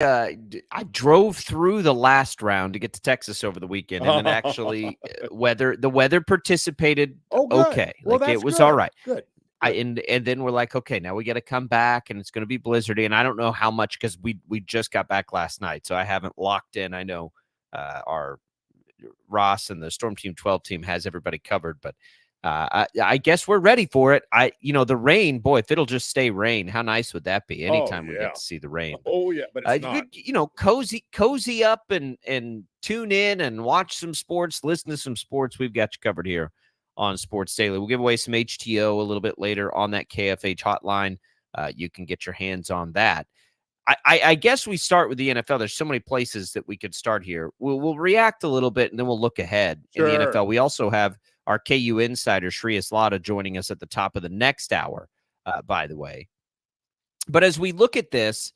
I drove through the last round to get to Texas over the weekend, and then actually the weather participated Oh, good. okay. Well, Like it that's was all good. right. Good. And then we're like, okay, now we got to come back, and it's going to be blizzardy, and I don't know how much because we just got back last night, so I haven't locked in. I know our Ross and the Storm Team 12 team has everybody covered, but I guess we're ready for it. The rain, boy, if it'll just stay rain, how nice would that be? Oh, Anytime we yeah. get to see the rain. Oh, yeah, but it's You not. could, cozy up and tune in and watch some sports, listen to some sports. We've got you covered here on Sports Daily. We'll give away some HTO a little bit later on that KFH hotline. You can get your hands on that. I guess we start with the NFL. There's so many places that we could start here. We'll react a little bit, and then we'll look ahead in the Sure. NFL. We also have our KU insider, Shri Aslata, joining us at the top of the next hour, by the way. But as we look at this,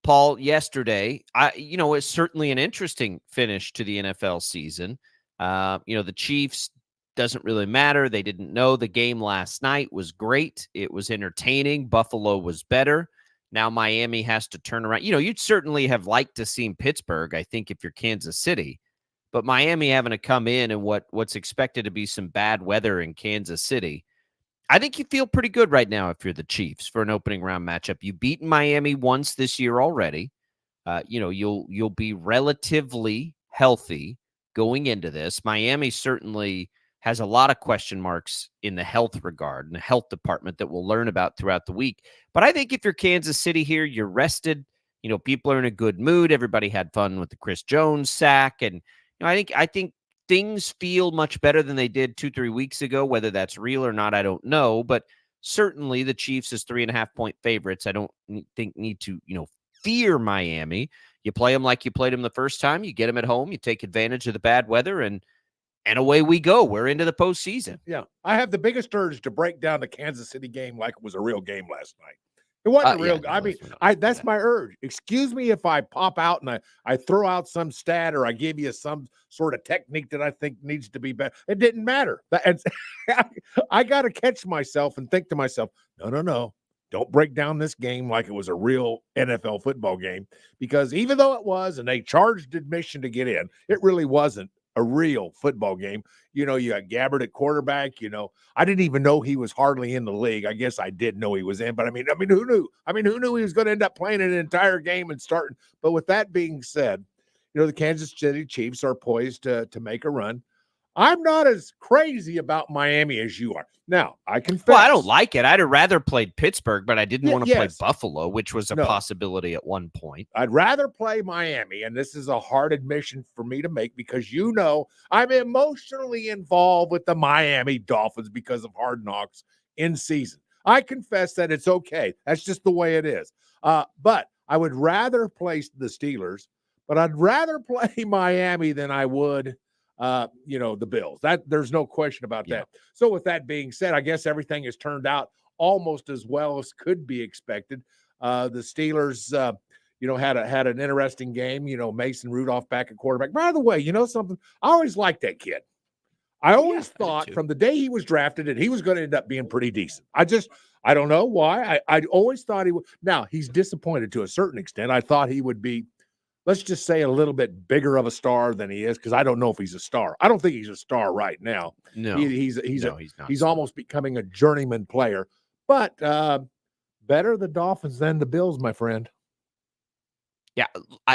Paul, yesterday, it's certainly an interesting finish to the NFL season. The Chiefs doesn't really matter. They didn't know the game last night was great. It was entertaining. Buffalo was better. Now Miami has to turn around. You'd certainly have liked to see Pittsburgh, I think, if you're Kansas City. But Miami having to come in and what's expected to be some bad weather in Kansas City. I think you feel pretty good right now if you're the Chiefs for an opening round matchup. You've beaten Miami once this year already. You'll be relatively healthy going into this. Miami certainly has a lot of question marks in the health regard and the health department that we'll learn about throughout the week. But I think if you're Kansas City here, you're rested. People are in a good mood. Everybody had fun with the Chris Jones sack, and I think things feel much better than they did 2-3 weeks ago. Whether that's real or not, I don't know. But certainly the Chiefs as 3.5-point favorites, I don't think need to, fear Miami. You play them like you played them the first time. You get them at home. You take advantage of the bad weather, and away we go. We're into the postseason. Yeah. I have the biggest urge to break down the Kansas City game like it was a real game last night. It wasn't real. No, I mean, that's my urge. Excuse me if I pop out and I throw out some stat or I give you some sort of technique that I think needs to be better. It didn't matter. I got to catch myself and think to myself, no. Don't break down this game like it was a real NFL football game, because even though it was, and they charged admission to get in, it really wasn't a real football game. You got Gabbard at quarterback. I didn't even know he was hardly in the league. I guess I did know he was in, but I mean, who knew? Who knew he was going to end up playing an entire game and starting? But with that being said, the Kansas City Chiefs are poised to make a run. I'm not as crazy about Miami as you are. Now, I confess. Well, I don't like it. I'd have rather played Pittsburgh, but I didn't want to play Buffalo, which was a possibility at one point. I'd rather play Miami, and this is a hard admission for me to make because I'm emotionally involved with the Miami Dolphins because of Hard Knocks in season. I confess that it's okay. That's just the way it is. But I would rather play the Steelers, but I'd rather play Miami than I would the Bills. That there's no question about that. So with that being said, I guess everything has turned out almost as well as could be expected. The Steelers, had an interesting game. Mason Rudolph back at quarterback. By the way, something? I always liked that kid. I always thought from the day he was drafted that he was going to end up being pretty decent. I don't know why. I always thought he would. Now, he's disappointed to a certain extent. I thought he would be, let's just say, a little bit bigger of a star than he is, because I don't know if he's a star. I don't think he's a star right now. No, he's not. He's almost becoming a journeyman player. But better the Dolphins than the Bills, my friend. Yeah,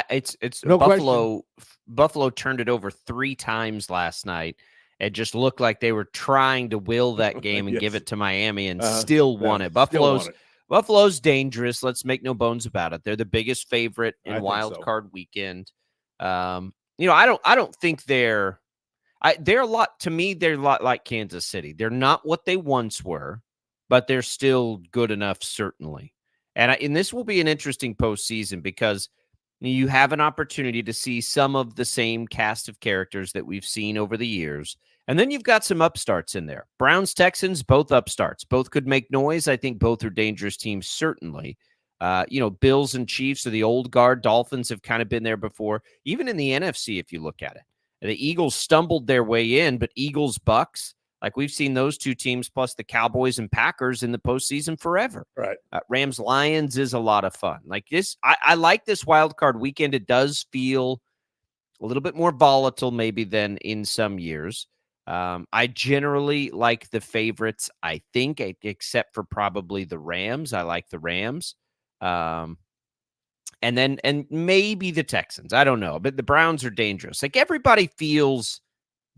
it's no Buffalo. Question. Buffalo turned it over 3 times last night. It just looked like they were trying to will that game and give it to Miami, and still won it. Buffalo's dangerous. Let's make no bones about it. They're the biggest favorite in Wild Card Weekend. I don't think they're a lot. To me, they're a lot like Kansas City. They're not what they once were, but they're still good enough, certainly. And this will be an interesting postseason because you have an opportunity to see some of the same cast of characters that we've seen over the years. And then you've got some upstarts in there. Browns, Texans, both upstarts. Both could make noise. I think both are dangerous teams, certainly. Bills and Chiefs are the old guard. Dolphins have kind of been there before. Even in the NFC, if you look at it. The Eagles stumbled their way in, but Eagles, Bucks, Like we've seen those two teams plus the Cowboys and Packers in the postseason forever. Right. Rams Lions is a lot of fun. Like this, I like this wild card weekend. It does feel a little bit more volatile maybe than in some years. I generally like the favorites, I think, except for probably the Rams. I like the Rams. And maybe the Texans. I don't know. But the Browns are dangerous. Like everybody feels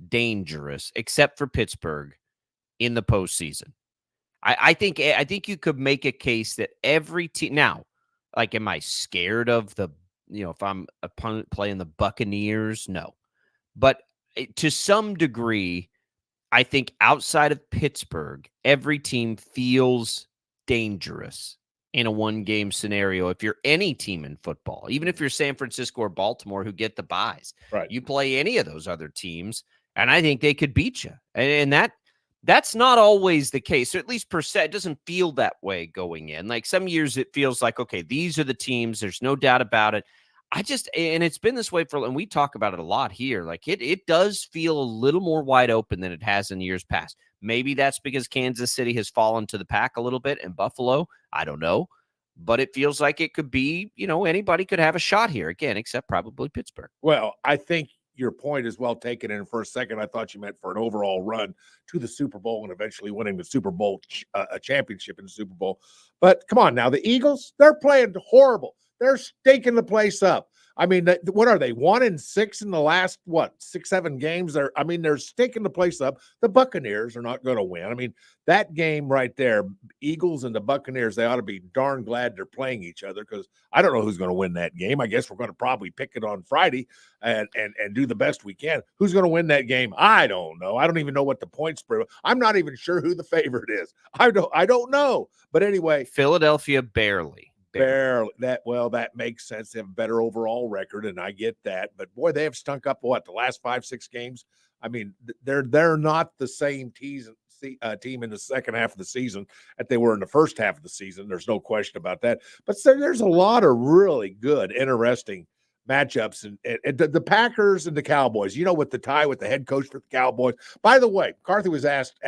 dangerous except for Pittsburgh in the postseason. I think you could make a case that every team now, like, am I scared of the, if I'm opponent playing the Buccaneers? No. But to some degree, I think outside of Pittsburgh, every team feels dangerous in a one-game scenario. If you're any team in football, even if you're San Francisco or Baltimore who get the buys, right, you play any of those other teams, and I think they could beat you. And that's not always the case, or at least per se. It doesn't feel that way going in. Like some years it feels like, okay, these are the teams. There's no doubt about it. And it's been this way and we talk about it a lot here. Like it does feel a little more wide open than it has in years past. Maybe that's because Kansas City has fallen to the pack a little bit and Buffalo, I don't know, but it feels like it could be, anybody could have a shot here again, except probably Pittsburgh. Well, I think your point is well taken. And for a second, I thought you meant for an overall run to the Super Bowl and eventually winning the Super Bowl, a championship in the Super Bowl. But come on now, the Eagles, they're playing horrible. They're stinking the place up. I mean, what are they? 1-6 in the last, 6-7 games? They're stinking the place up. The Buccaneers are not going to win. I mean, that game right there, Eagles and the Buccaneers, they ought to be darn glad they're playing each other because I don't know who's going to win that game. I guess we're going to probably pick it on Friday and do the best we can. Who's going to win that game? I don't know. I don't even know what the point spread. I'm not even sure who the favorite is. I don't know. But anyway, Philadelphia barely. That makes sense. They have a better overall record, and I get that. But boy, they have stunk up the last 5-6 games. I mean, they're not the same team in the second half of the season that they were in the first half of the season. There's no question about that. But there's a lot of really good, interesting matchups, and the Packers and the Cowboys. With the tie with the head coach for the Cowboys. By the way, McCarthy was asked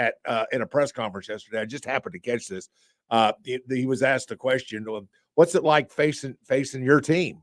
in a press conference yesterday. I just happened to catch this. He was asked a question. What's it like facing your team?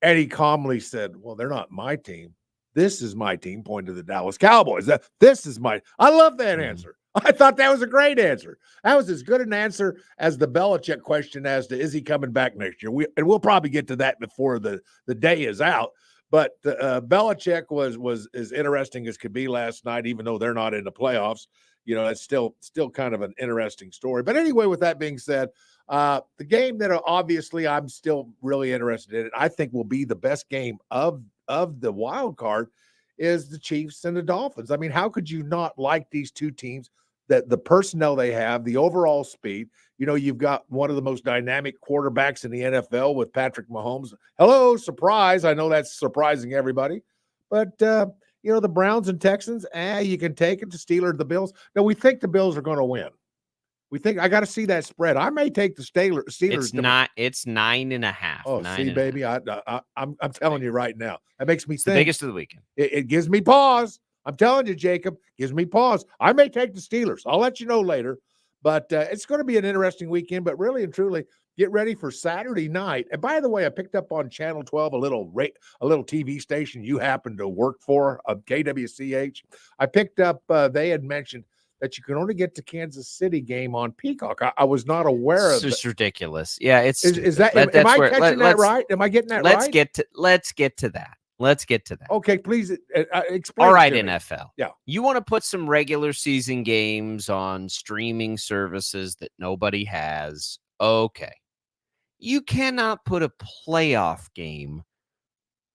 And he calmly said, well, they're not my team. This is my team, pointing to the Dallas Cowboys. This is I love that answer. I thought that was a great answer. That was as good an answer as the Belichick question as to, is he coming back next year? We'll probably get to that before the day is out. But Belichick was as interesting as could be last night, even though they're not in the playoffs. It's still kind of an interesting story. But anyway, with that being said, the game that obviously I'm still really interested in, I think will be the best game of the wild card, is the Chiefs and the Dolphins. I mean, how could you not like these two teams? That the personnel they have, the overall speed. You've got one of the most dynamic quarterbacks in the NFL with Patrick Mahomes. Hello, surprise. I know that's surprising everybody. But, the Browns and Texans, you can take it. The Steelers, the Bills. No, we think the Bills are going to win. We think I got to see that spread. I may take the Steelers. It's 9.5. Oh, see, baby, I'm telling you right now. That makes me think. The biggest of the weekend. It gives me pause. I'm telling you, Jacob, gives me pause. I may take the Steelers. I'll let you know later. But it's going to be an interesting weekend. But really and truly, get ready for Saturday night. And by the way, I picked up on Channel 12 a little TV station you happen to work for, KWCH. I picked up. They had mentioned that you can only get to Kansas City game on Peacock. I was not aware of it. It's just ridiculous. Yeah, it's is that. Am I catching that right? Am I getting that right? Let's get to that. Let's get to that. Okay, please explain. All right, NFL. Yeah. You want to put some regular season games on streaming services that nobody has. Okay. You cannot put a playoff game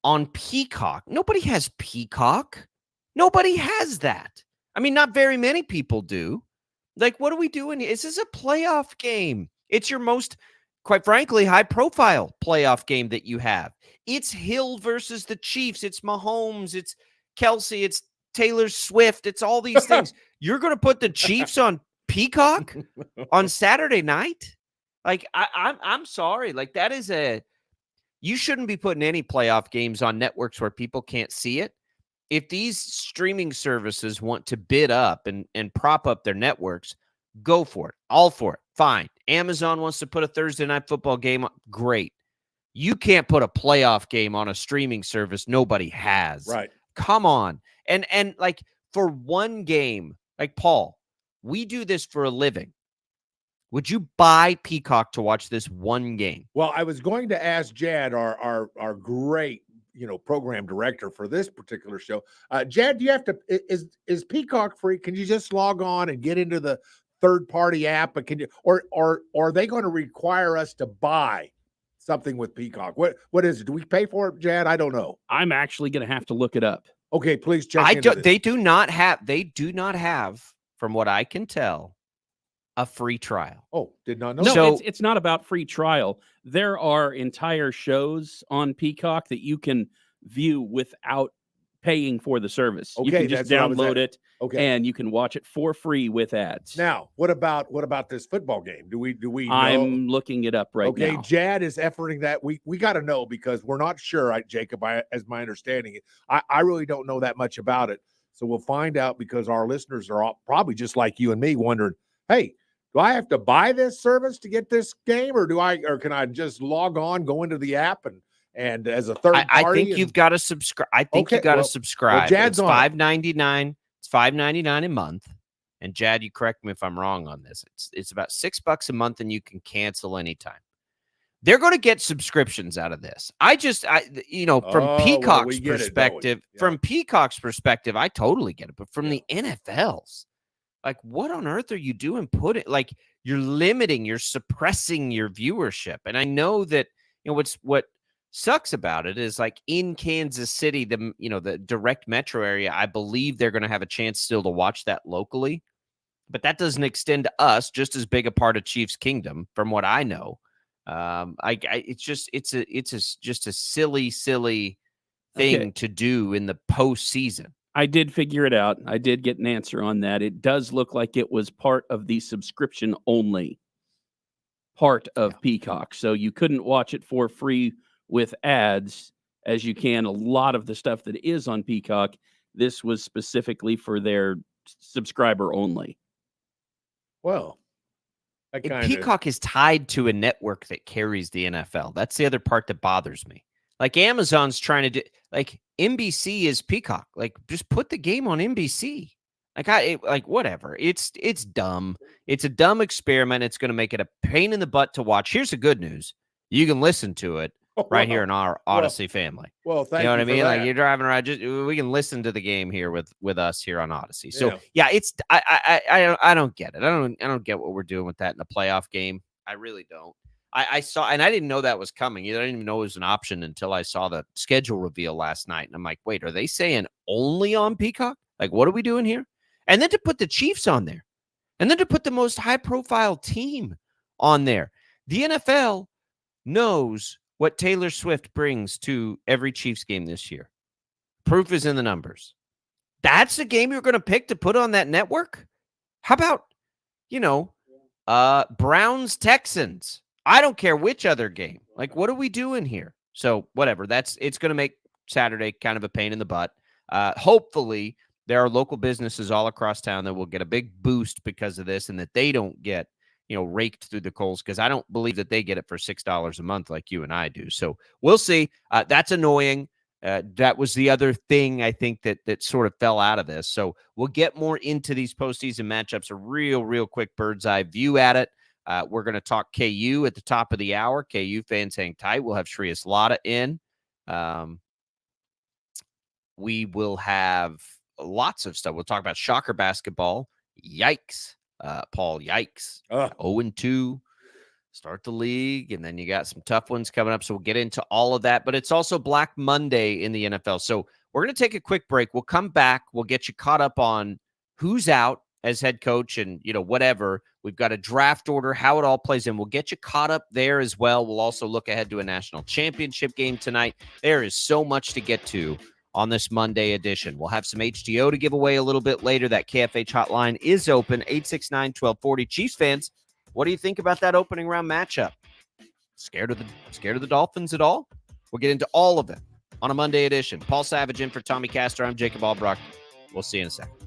on Peacock. Nobody has Peacock. Nobody has that. I mean, not very many people do. Like, what are we doing? This is a playoff game. It's your most, quite frankly, high-profile playoff game that you have. It's Hill versus the Chiefs. It's Mahomes. It's Kelsey. It's Taylor Swift. It's all these things. You're going to put the Chiefs on Peacock on Saturday night? Like, I'm sorry. Like, that is you shouldn't be putting any playoff games on networks where people can't see it. if these streaming services want to bid up and prop up their networks, go for it. All for it. Fine. Amazon wants to put a Thursday night football game on. Great. You can't put a playoff game on a streaming service nobody has. Right. Come on. And like for one game, like Paul, we do this for a living. Would you buy Peacock to watch this one game? Well, I was going to ask Jad, our great, program director for this particular show. Jad, do you have to, is Peacock free? Can you just log on and get into the third party app? But can you, or are they going to require us to buy something with Peacock? What is it? Do we pay for it, Jad? I don't know. I'm actually going to have to look it up. Okay, please check. They do not have, from what I can tell, a free trial. Oh, did not know. No, So, it's not about free trial. There are entire shows on Peacock that you can view without paying for the service. Okay, you can just download it, and you can watch it for free with ads. Now, what about this football game? Do we know? I'm looking it up right now. Okay, Jad is efforting that. We got to know because we're not sure, Jacob, as my understanding. I really don't know that much about it. So we'll find out because our listeners are all probably just like you and me wondering, hey, do I have to buy this service to get this game, or can I just log on, go into the app and as a third party? I think you've got to subscribe. I think you got to subscribe. Well, Jad's it's on $5.99. It's $5.99 a month. And Jad, you correct me if I'm wrong on this. It's about $6 a month, and you can cancel anytime. They're going to get subscriptions out of this. From Peacock's perspective, Peacock's perspective, I totally get it. But from the NFL's, like, what on earth are you doing? Like, you're suppressing your viewership. And I know that, what sucks about it is, like, in Kansas City, the direct metro area, I believe they're going to have a chance still to watch that locally. But that doesn't extend to us, just as big a part of Chiefs Kingdom, from what I know. It's just a silly thing to do in the postseason. I did figure it out. I did get an answer on that. It does look like it was part of the subscription only part of Peacock. So you couldn't watch it for free with ads as you can a lot of the stuff that is on Peacock. This was specifically for their subscriber only. Well, Peacock is tied to a network that carries the NFL. That's the other part that bothers me. Like, Amazon's trying to do, like, NBC is Peacock. Like, just put the game on NBC. Whatever. It's dumb. It's a dumb experiment. It's going to make it a pain in the butt to watch. Here's the good news: you can listen to it right here in our Odyssey family. Well, thank you. You know what I mean? That. Like, you're driving around, we can listen to the game here with us here on Odyssey. So it's I don't get it. I don't get what we're doing with that in the playoff game. I really don't. I saw, and I didn't know that was coming either. I didn't even know it was an option until I saw the schedule reveal last night. And I'm like, wait, are they saying only on Peacock? Like, what are we doing here? And then to put the Chiefs on there, and then to put the most high-profile team on there. The NFL knows what Taylor Swift brings to every Chiefs game this year. Proof is in the numbers. That's the game you're going to pick to put on that network? How about, Browns Texans? I don't care which other game. Like, what are we doing here? So whatever. It's going to make Saturday kind of a pain in the butt. Hopefully there are local businesses all across town that will get a big boost because of this, and that they don't get, raked through the coals, because I don't believe that they get it for $6 a month like you and I do. So we'll see. That's annoying. That was the other thing I think that sort of fell out of this. So we'll get more into these postseason matchups, a real quick bird's eye view at it. We're going to talk KU at the top of the hour. KU fans, hang tight. We'll have Shreyas Laddha in. We will have lots of stuff. We'll talk about Shocker basketball. Yikes, Paul. Yikes. 0-2. Start the league, and then you got some tough ones coming up. So we'll get into all of that. But it's also Black Monday in the NFL. So we're going to take a quick break. We'll come back. We'll get you caught up on who's out as head coach and, whatever. We've got a draft order, how it all plays in. We'll get you caught up there as well. We'll also look ahead to a national championship game tonight. There is so much to get to on this Monday edition. We'll have some HDO to give away a little bit later. That KFH hotline is open, 869-1240. Chiefs fans, what do you think about that opening round matchup? Scared of the Dolphins at all? We'll get into all of it on a Monday edition. Paul Savage in for Tommy Castor. I'm Jacob Albracht. We'll see you in a second.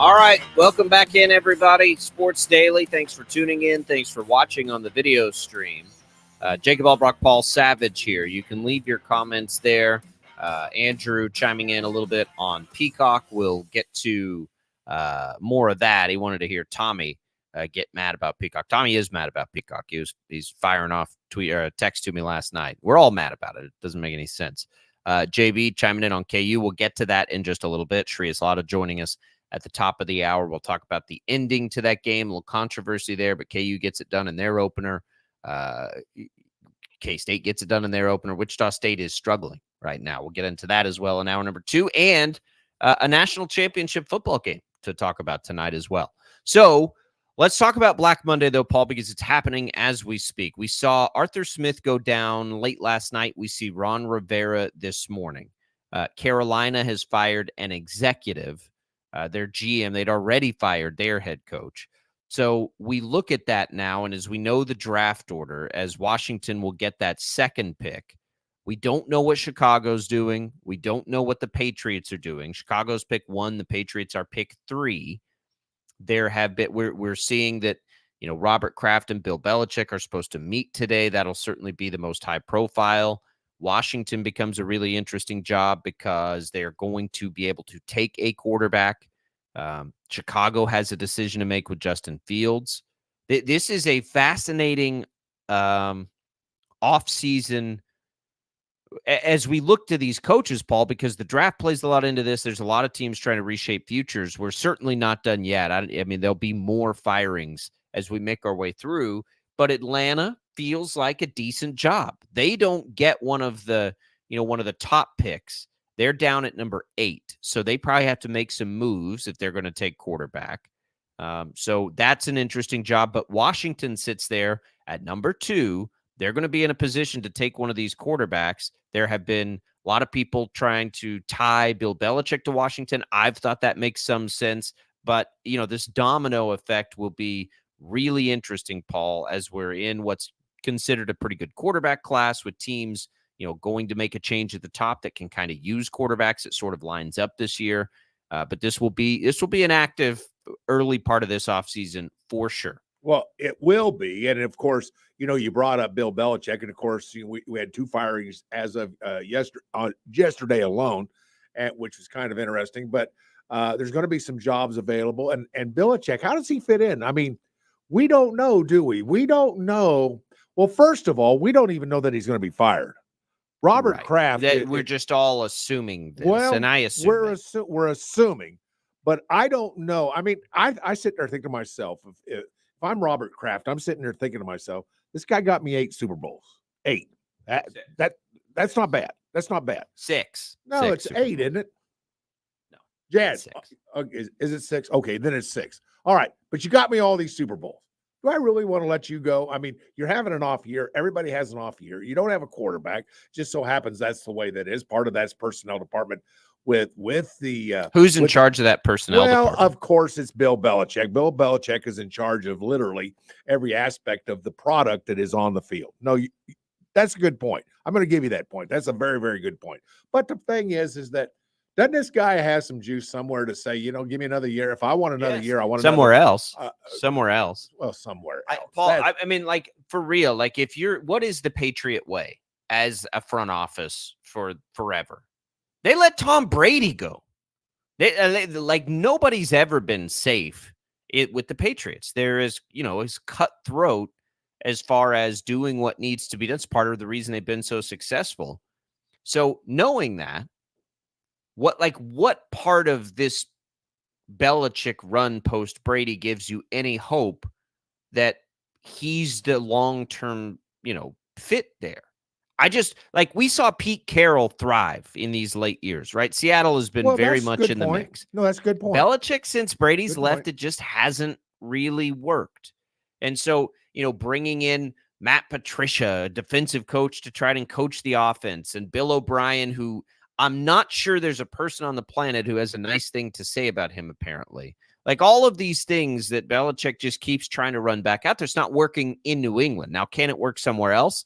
All right, welcome back in, everybody. Sports Daily. Thanks for tuning in. Thanks for watching on the video stream. Jacob Albracht, Paul Savage here. You can leave your comments there. Andrew chiming in a little bit on Peacock. We'll get to more of that. He wanted to hear Tommy get mad about Peacock. Tommy is mad about Peacock. He's firing off text to me last night. We're all mad about it. It doesn't make any sense. JB chiming in on KU. We'll get to that in just a little bit. Shri Aslada joining us at the top of the hour. We'll talk about the ending to that game. A little controversy there, but KU gets it done in their opener. K-State gets it done in their opener. Wichita State is struggling right now. We'll get into that as well in hour number 2, and a national championship football game to talk about tonight as well. So let's talk about Black Monday, though, Paul, because it's happening as we speak. We saw Arthur Smith go down late last night. We see Ron Rivera this morning. Carolina has fired an executive. Their GM, they'd already fired their head coach. So we look at that now, and as we know the draft order, as Washington will get that second pick, we don't know what Chicago's doing. We don't know what the Patriots are doing. Chicago's pick 1, the Patriots are pick 3. There have been, we're seeing that, Robert Kraft and Bill Belichick are supposed to meet today. That'll certainly be the most high profile. Washington becomes a really interesting job because they're going to be able to take a quarterback. Chicago has a decision to make with Justin Fields. This is a fascinating offseason as we look to these coaches, Paul, because the draft plays a lot into this. There's a lot of teams trying to reshape futures. We're certainly not done yet. I mean, there'll be more firings as we make our way through, but Atlanta feels like a decent job. They don't get one of the top picks. They're down at number 8. So they probably have to make some moves if they're going to take quarterback. So that's an interesting job. But Washington sits there at number 2. They're going to be in a position to take one of these quarterbacks. There have been a lot of people trying to tie Bill Belichick to Washington. I've thought that makes some sense. But, this domino effect will be really interesting, Paul, as we're in what's considered a pretty good quarterback class with teams going to make a change at the top that can kind of use quarterbacks. It sort of lines up this year. But this will be an active early part of this offseason for sure. Well, it will be. And of course, you brought up Bill Belichick. And of course, we had 2 firings as of yesterday alone, which was kind of interesting. But there's going to be some jobs available. And Belichick, how does he fit in? I mean, we don't know, do we? We don't know. Well, first of all, we don't even know that he's going to be fired. Robert Kraft. We're just all assuming this, and I assume we're assuming, but I don't know. I mean, I sit there thinking to myself, if I'm Robert Kraft, I'm sitting there thinking to myself, this guy got me 8 Super Bowls. 8. That's not bad. That's not bad. 6. No, 6 it's Super 8, isn't it? No. Jad, is it 6? Okay, then it's 6. All right, but you got me all these Super Bowls. Do I really want to let you go? I mean, you're having an off year. Everybody has an off year. You don't have a quarterback. Just so happens that's the way that is. Part of that's personnel department with the who's in charge of that personnel department? Of course, it's Bill Belichick. Bill Belichick is in charge of literally every aspect of the product that is on the field. No, that's a good point. I'm going to give you that point. That's a very, very good point. But the thing is that doesn't this guy have some juice somewhere to say, give me another year? If I want another year, I want somewhere else. Somewhere else. Well, somewhere else. Paul, I mean, like, for real, like, what is the Patriot way as a front office for forever? They let Tom Brady go. They like, nobody's ever been safe with the Patriots. There is, is cutthroat as far as doing what needs to be done. That's part of the reason they've been so successful. So knowing that, what part of this Belichick run post Brady gives you any hope that he's the long-term, fit there? We saw Pete Carroll thrive in these late years, right? Seattle has been very much in the mix. No, that's a good point. Belichick, since Brady's left, it just hasn't really worked. And so, bringing in Matt Patricia, a defensive coach, to try and coach the offense, and Bill O'Brien, who I'm not sure there's a person on the planet who has a nice thing to say about him, apparently. Like all of these things that Belichick just keeps trying to run back out there, it's not working in New England. Now, can it work somewhere else?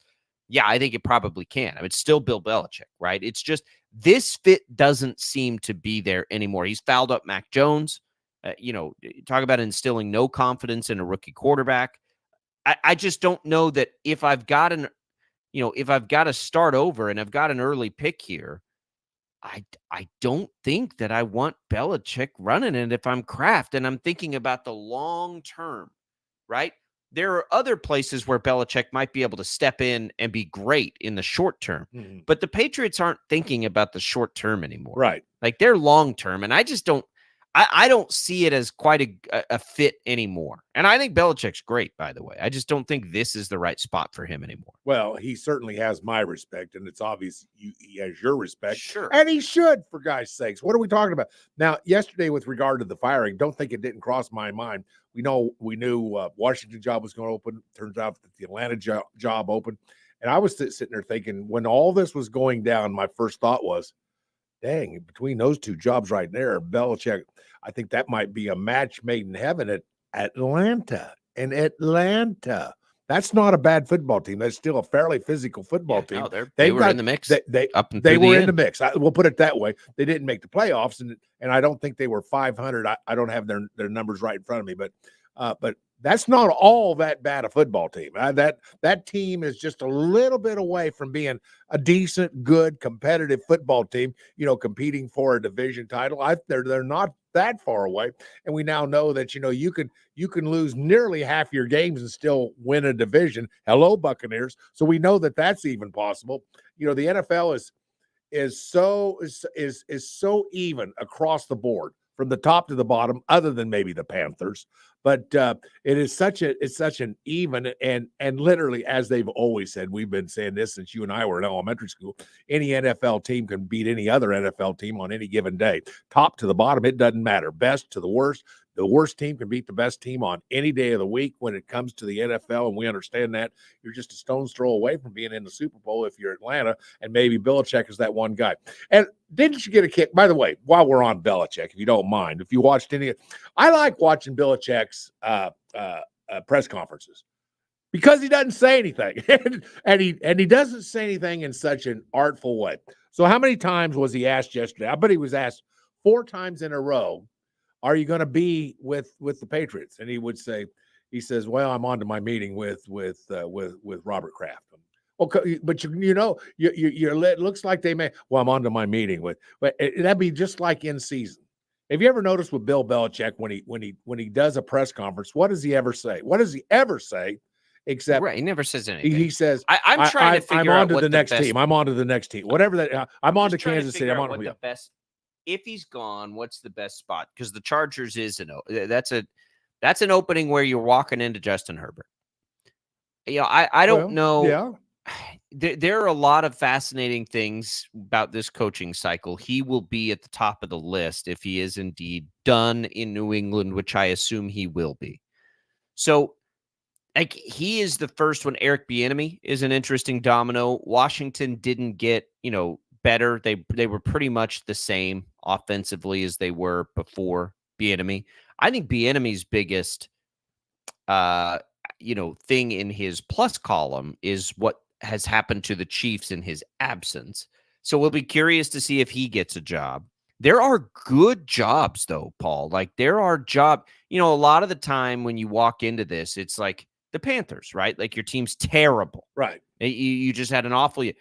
Yeah, I think it probably can. I mean, it's still Bill Belichick, right? It's just this fit doesn't seem to be there anymore. He's fouled up Mac Jones. Talk about instilling no confidence in a rookie quarterback. I just don't know that if I've got to start over and I've got an early pick here, I don't think that I want Belichick running it if I'm Kraft and I'm thinking about the long term, right? There are other places where Belichick might be able to step in and be great in the short term, but the Patriots aren't thinking about the short term anymore. Right. Like they're long term, and I just don't. I don't see it as quite a fit anymore. And I think Belichick's great, by the way. I just don't think this is the right spot for him anymore. Well, he certainly has my respect, and it's obvious he has your respect. Sure. And he should, for guys' sakes. What are we talking about? Now, yesterday, with regard to the firing, don't think it didn't cross my mind. We knew Washington job was going to open. Turns out that the Atlanta job opened. And I was sitting there thinking, when all this was going down, my first thought was, dang, between those two jobs right there, Belichick, I think that might be a match made in heaven at Atlanta. And Atlanta, that's not a bad football team. That's still a fairly physical football team. No, they were in the mix. They were in the mix. We'll put it that way. They didn't make the playoffs, and I don't think they were 500. I don't have their numbers right in front of me, but that's not all that bad a football team. That team is just a little bit away from being a decent, good, competitive football team, competing for a division title. They're not that far away. And we now know that, you can lose nearly half your games and still win a division. Hello, Buccaneers. So we know that that's even possible. The NFL is so even across the board from the top to the bottom, other than maybe the Panthers. But it's such an even and literally, as they've always said, we've been saying this since you and I were in elementary school, any NFL team can beat any other NFL team on any given day. Top to the bottom, it doesn't matter. Best to the worst. The worst team can beat the best team on any day of the week when it comes to the NFL, and we understand that. You're just a stone's throw away from being in the Super Bowl if you're Atlanta, and maybe Belichick is that one guy. And didn't you get a kick? By the way, while we're on Belichick, if you don't mind, if you watched any, I like watching Belichick's press conferences because he doesn't say anything, and he doesn't say anything in such an artful way. So how many times was he asked yesterday? I bet he was asked 4 times in a row, are you going to be with the Patriots? And he says, well, I'm on to my meeting with Robert Kraft. Okay, but it looks like they may. Well, I'm on to my meeting but that'd be just like in season. Have you ever noticed with Bill Belichick when he does a press conference, what does he ever say? What does he ever say? Except he never says anything. He says, I'm trying to figure out what the next team. I'm on to the next team. Whatever that. I'm on to Kansas City. I'm on to the best. If he's gone, what's the best spot? Because the Chargers that's an opening where you're walking into Justin Herbert. I don't know. Yeah. There are a lot of fascinating things about this coaching cycle. He will be at the top of the list if he is indeed done in New England, which I assume he will be. So, he is the first one. Eric Bieniemy is an interesting domino. Washington didn't get, better. They were pretty much the same offensively as they were before Bieniemy. I think Bieniemy's biggest thing in his plus column is what has happened to the Chiefs in his absence. So we'll be curious to see if he gets a job. There are good jobs though, Paul. Like there are a lot of the time when you walk into this, it's like the Panthers, right? Like your team's terrible. Right. You just had an awful year.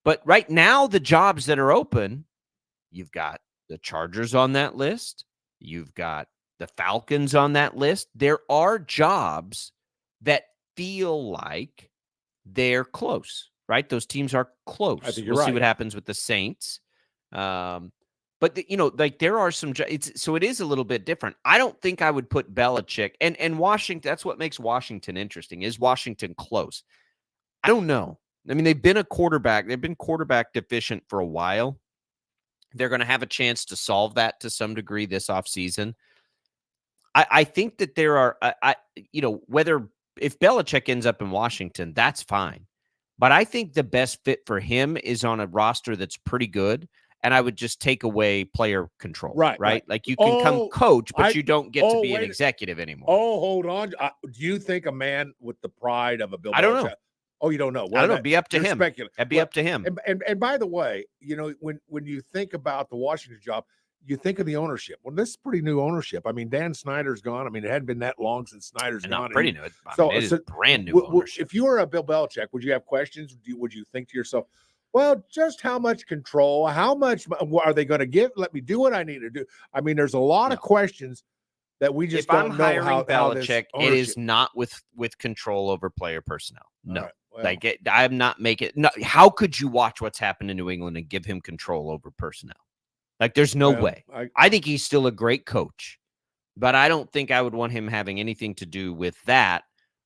But right now, the jobs that are open, you've got the Chargers on that list. You've got the Falcons on that list. There are jobs that feel like they're close, right? Those teams are close. I think you're we'll right. see what happens with the Saints. But there are some. So it is a little bit different. I don't think I would put Belichick and Washington. That's what makes Washington interesting. Is Washington close? I don't know. I mean, they've been quarterback deficient for a while. They're going to have a chance to solve that to some degree this offseason. I think that there are, whether if Belichick ends up in Washington, that's fine. But I think the best fit for him is on a roster that's pretty good. And I would just take away player control, right? Like you can come coach, but you don't get to be an executive anymore. Oh, hold on. Do you think a man with the pride of a Bill Belichick? I don't know. Oh, you don't know. Well, I don't know. It'd be up to him. It'd be up to him. And by the way, you know, when you think about the Washington job, you think of the ownership. Well, this is pretty new ownership. I mean, Dan Snyder's gone. I mean, it hadn't been that long since Snyder's gone. Pretty new. It is brand new ownership. If you were a Bill Belichick, would you have questions? Would you think to yourself, well, just how much control, how much are they going to give? Let me do what I need to do. I mean, there's a lot of questions that we just don't know how Belichick, it is not with control over player personnel. No. Right, well, I'm not making no. How could you watch what's happened in New England and give him control over personnel? Like, there's no way. I think he's still a great coach, but I don't think I would want him having anything to do with that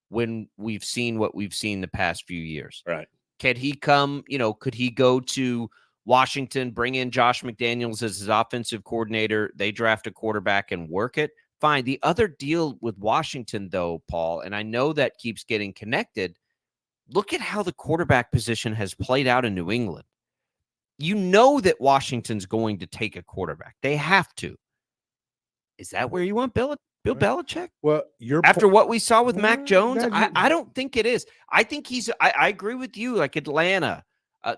when we've seen what we've seen the past few years. Right. Could he come, could he go to Washington, bring in Josh McDaniels as his offensive coordinator? They draft a quarterback and work it. Fine. The other deal with Washington, though, Paul, and I know that keeps getting connected. Look at how the quarterback position has played out in New England. You know that Washington's going to take a quarterback. They have to. Is that where you want Bill Belichick? Well, after what we saw with Mac Jones, I don't think it is. I think I agree with you. Like Atlanta,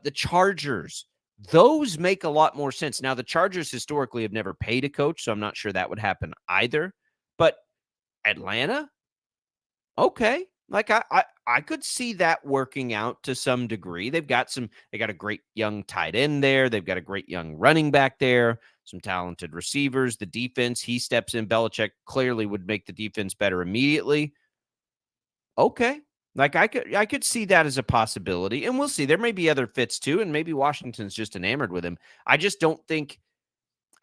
the Chargers, those make a lot more sense. Now, the Chargers historically have never paid a coach, so I'm not sure that would happen either. But Atlanta, okay. Like I could see that working out to some degree. They got a great young tight end there. They've got a great young running back there, some talented receivers. The defense, he steps in. Belichick clearly would make the defense better immediately. Okay. Like I could see that as a possibility. And we'll see. There may be other fits too, and maybe Washington's just enamored with him. I just don't think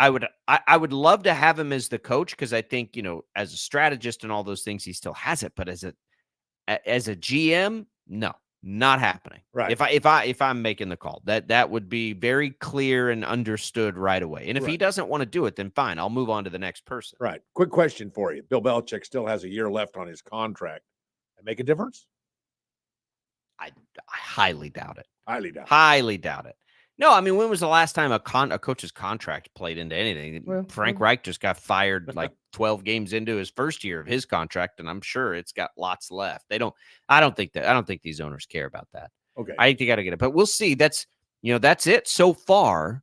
I would love to have him as the coach, because I think, as a strategist and all those things, he still has it. But as a GM, no, not happening. Right. If I'm making the call, that would be very clear and understood right away. And if he doesn't want to do it, then fine, I'll move on to the next person. Right. Quick question for you. Bill Belichick still has a year left on his contract. That make a difference? I highly doubt it. Highly doubt it. No, I mean, when was the last time a coach's contract played into anything? Well, Frank Reich just got fired like 12 games into his first year of his contract, and I'm sure it's got lots left. I don't think these owners care about that. Okay. I think they got to get it, but we'll see. That's it so far.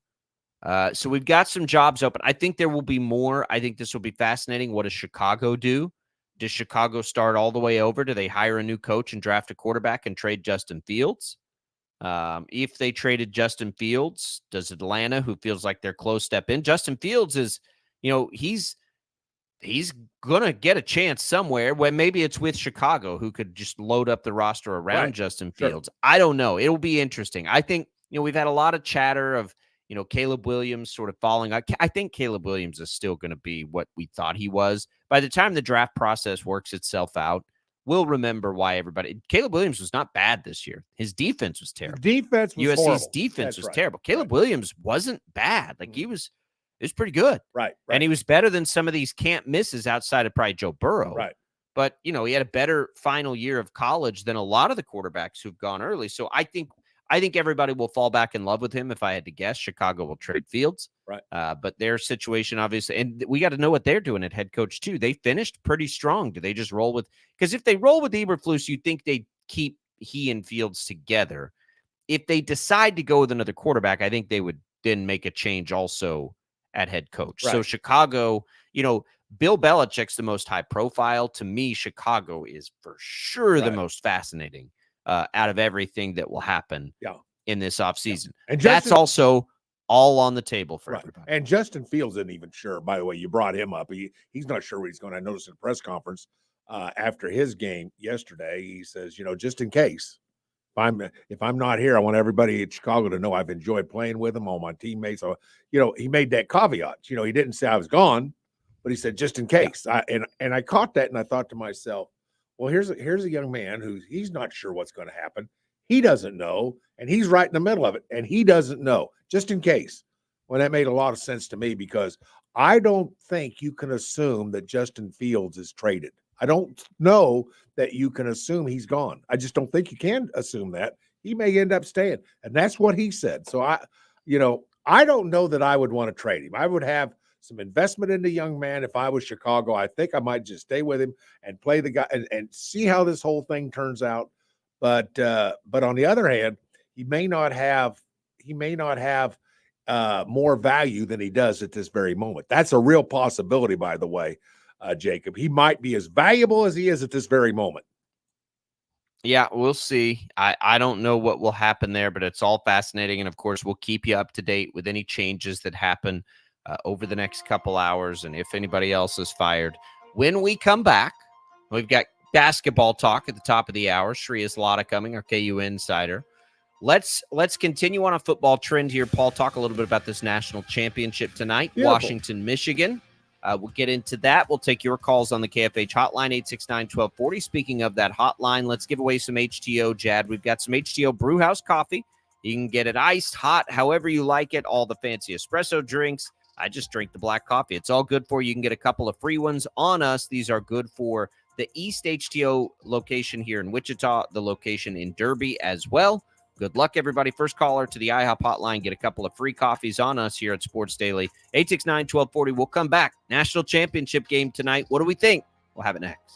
So we've got some jobs open. I think there will be more. I think this will be fascinating. What does Chicago do? Does Chicago start all the way over? Do they hire a new coach and draft a quarterback and trade Justin Fields? If they traded Justin Fields, does Atlanta, who feels like they're close, step in? Justin Fields is, he's going to get a chance somewhere. When maybe it's with Chicago, who could just load up the roster around Justin Fields. Sure. I don't know. It'll be interesting. I think, we've had a lot of chatter of, Caleb Williams sort of falling. I think Caleb Williams is still going to be what we thought he was. By the time the draft process works itself out, we'll remember why Caleb Williams was not bad this year. His defense was terrible. USC's horrible. Defense was terrible. Caleb Williams wasn't bad. Like it was pretty good. Right. And he was better than some of these can't misses outside of probably Joe Burrow. Right. But, he had a better final year of college than a lot of the quarterbacks who've gone early. So I think everybody will fall back in love with him. If I had to guess, Chicago will trade Fields. Right. But their situation, obviously, and we got to know what they're doing at head coach too. They finished pretty strong. Do they just roll with? Because if they roll with Eberflus, you think they keep he and Fields together. If they decide to go with another quarterback, I think they would then make a change also at head coach. Right. So Chicago, Bill Belichick's the most high profile. To me, Chicago is for sure the most fascinating out of everything that will happen in this offseason. Yeah. And that's also all on the table for everybody. And Justin Fields isn't even sure. By the way, you brought him up. He's not sure what he's going to notice in a press conference after his game yesterday. He says, just in case, if I'm not here, I want everybody at Chicago to know I've enjoyed playing with him, all my teammates. So, he made that caveat. He didn't say I was gone, but he said just in case. Yeah. And I caught that, and I thought to myself, well, here's a young man he's not sure what's going to happen. He doesn't know, and he's right in the middle of it, and he doesn't know, just in case. Well, that made a lot of sense to me, because I don't think you can assume that Justin Fields is traded. I don't know that you can assume he's gone. I just don't think you can assume that. He may end up staying, and that's what he said. So I don't know that I would want to trade him. I would have some investment in the young man. If I was Chicago, I think I might just stay with him and play the guy and see how this whole thing turns out. But on the other hand, he may not have more value than he does at this very moment. That's a real possibility, by the way, Jacob. He might be as valuable as he is at this very moment. Yeah, we'll see. I don't know what will happen there, but it's all fascinating. And of course, we'll keep you up to date with any changes that happen over the next couple hours. And if anybody else is fired, when we come back, we've got basketball talk at the top of the hour. Shreya Zlata coming, our KU insider. Let's continue on a football trend here. Paul, talk a little bit about this national championship tonight. Beautiful. Washington, Michigan. We'll get into that. We'll take your calls on the KFH hotline, 869-1240. Speaking of that hotline, let's give away some HTO, Jad. We've got some HTO Brewhouse coffee. You can get it iced, hot, however you like it. All the fancy espresso drinks. I just drink the black coffee. It's all good for you. You can get a couple of free ones on us. These are good for the East HTO location here in Wichita, the location in Derby as well. Good luck, everybody. First caller to the IHOP hotline. Get a couple of free coffees on us here at Sports Daily. 869-1240. We'll come back. National championship game tonight. What do we think? We'll have it next.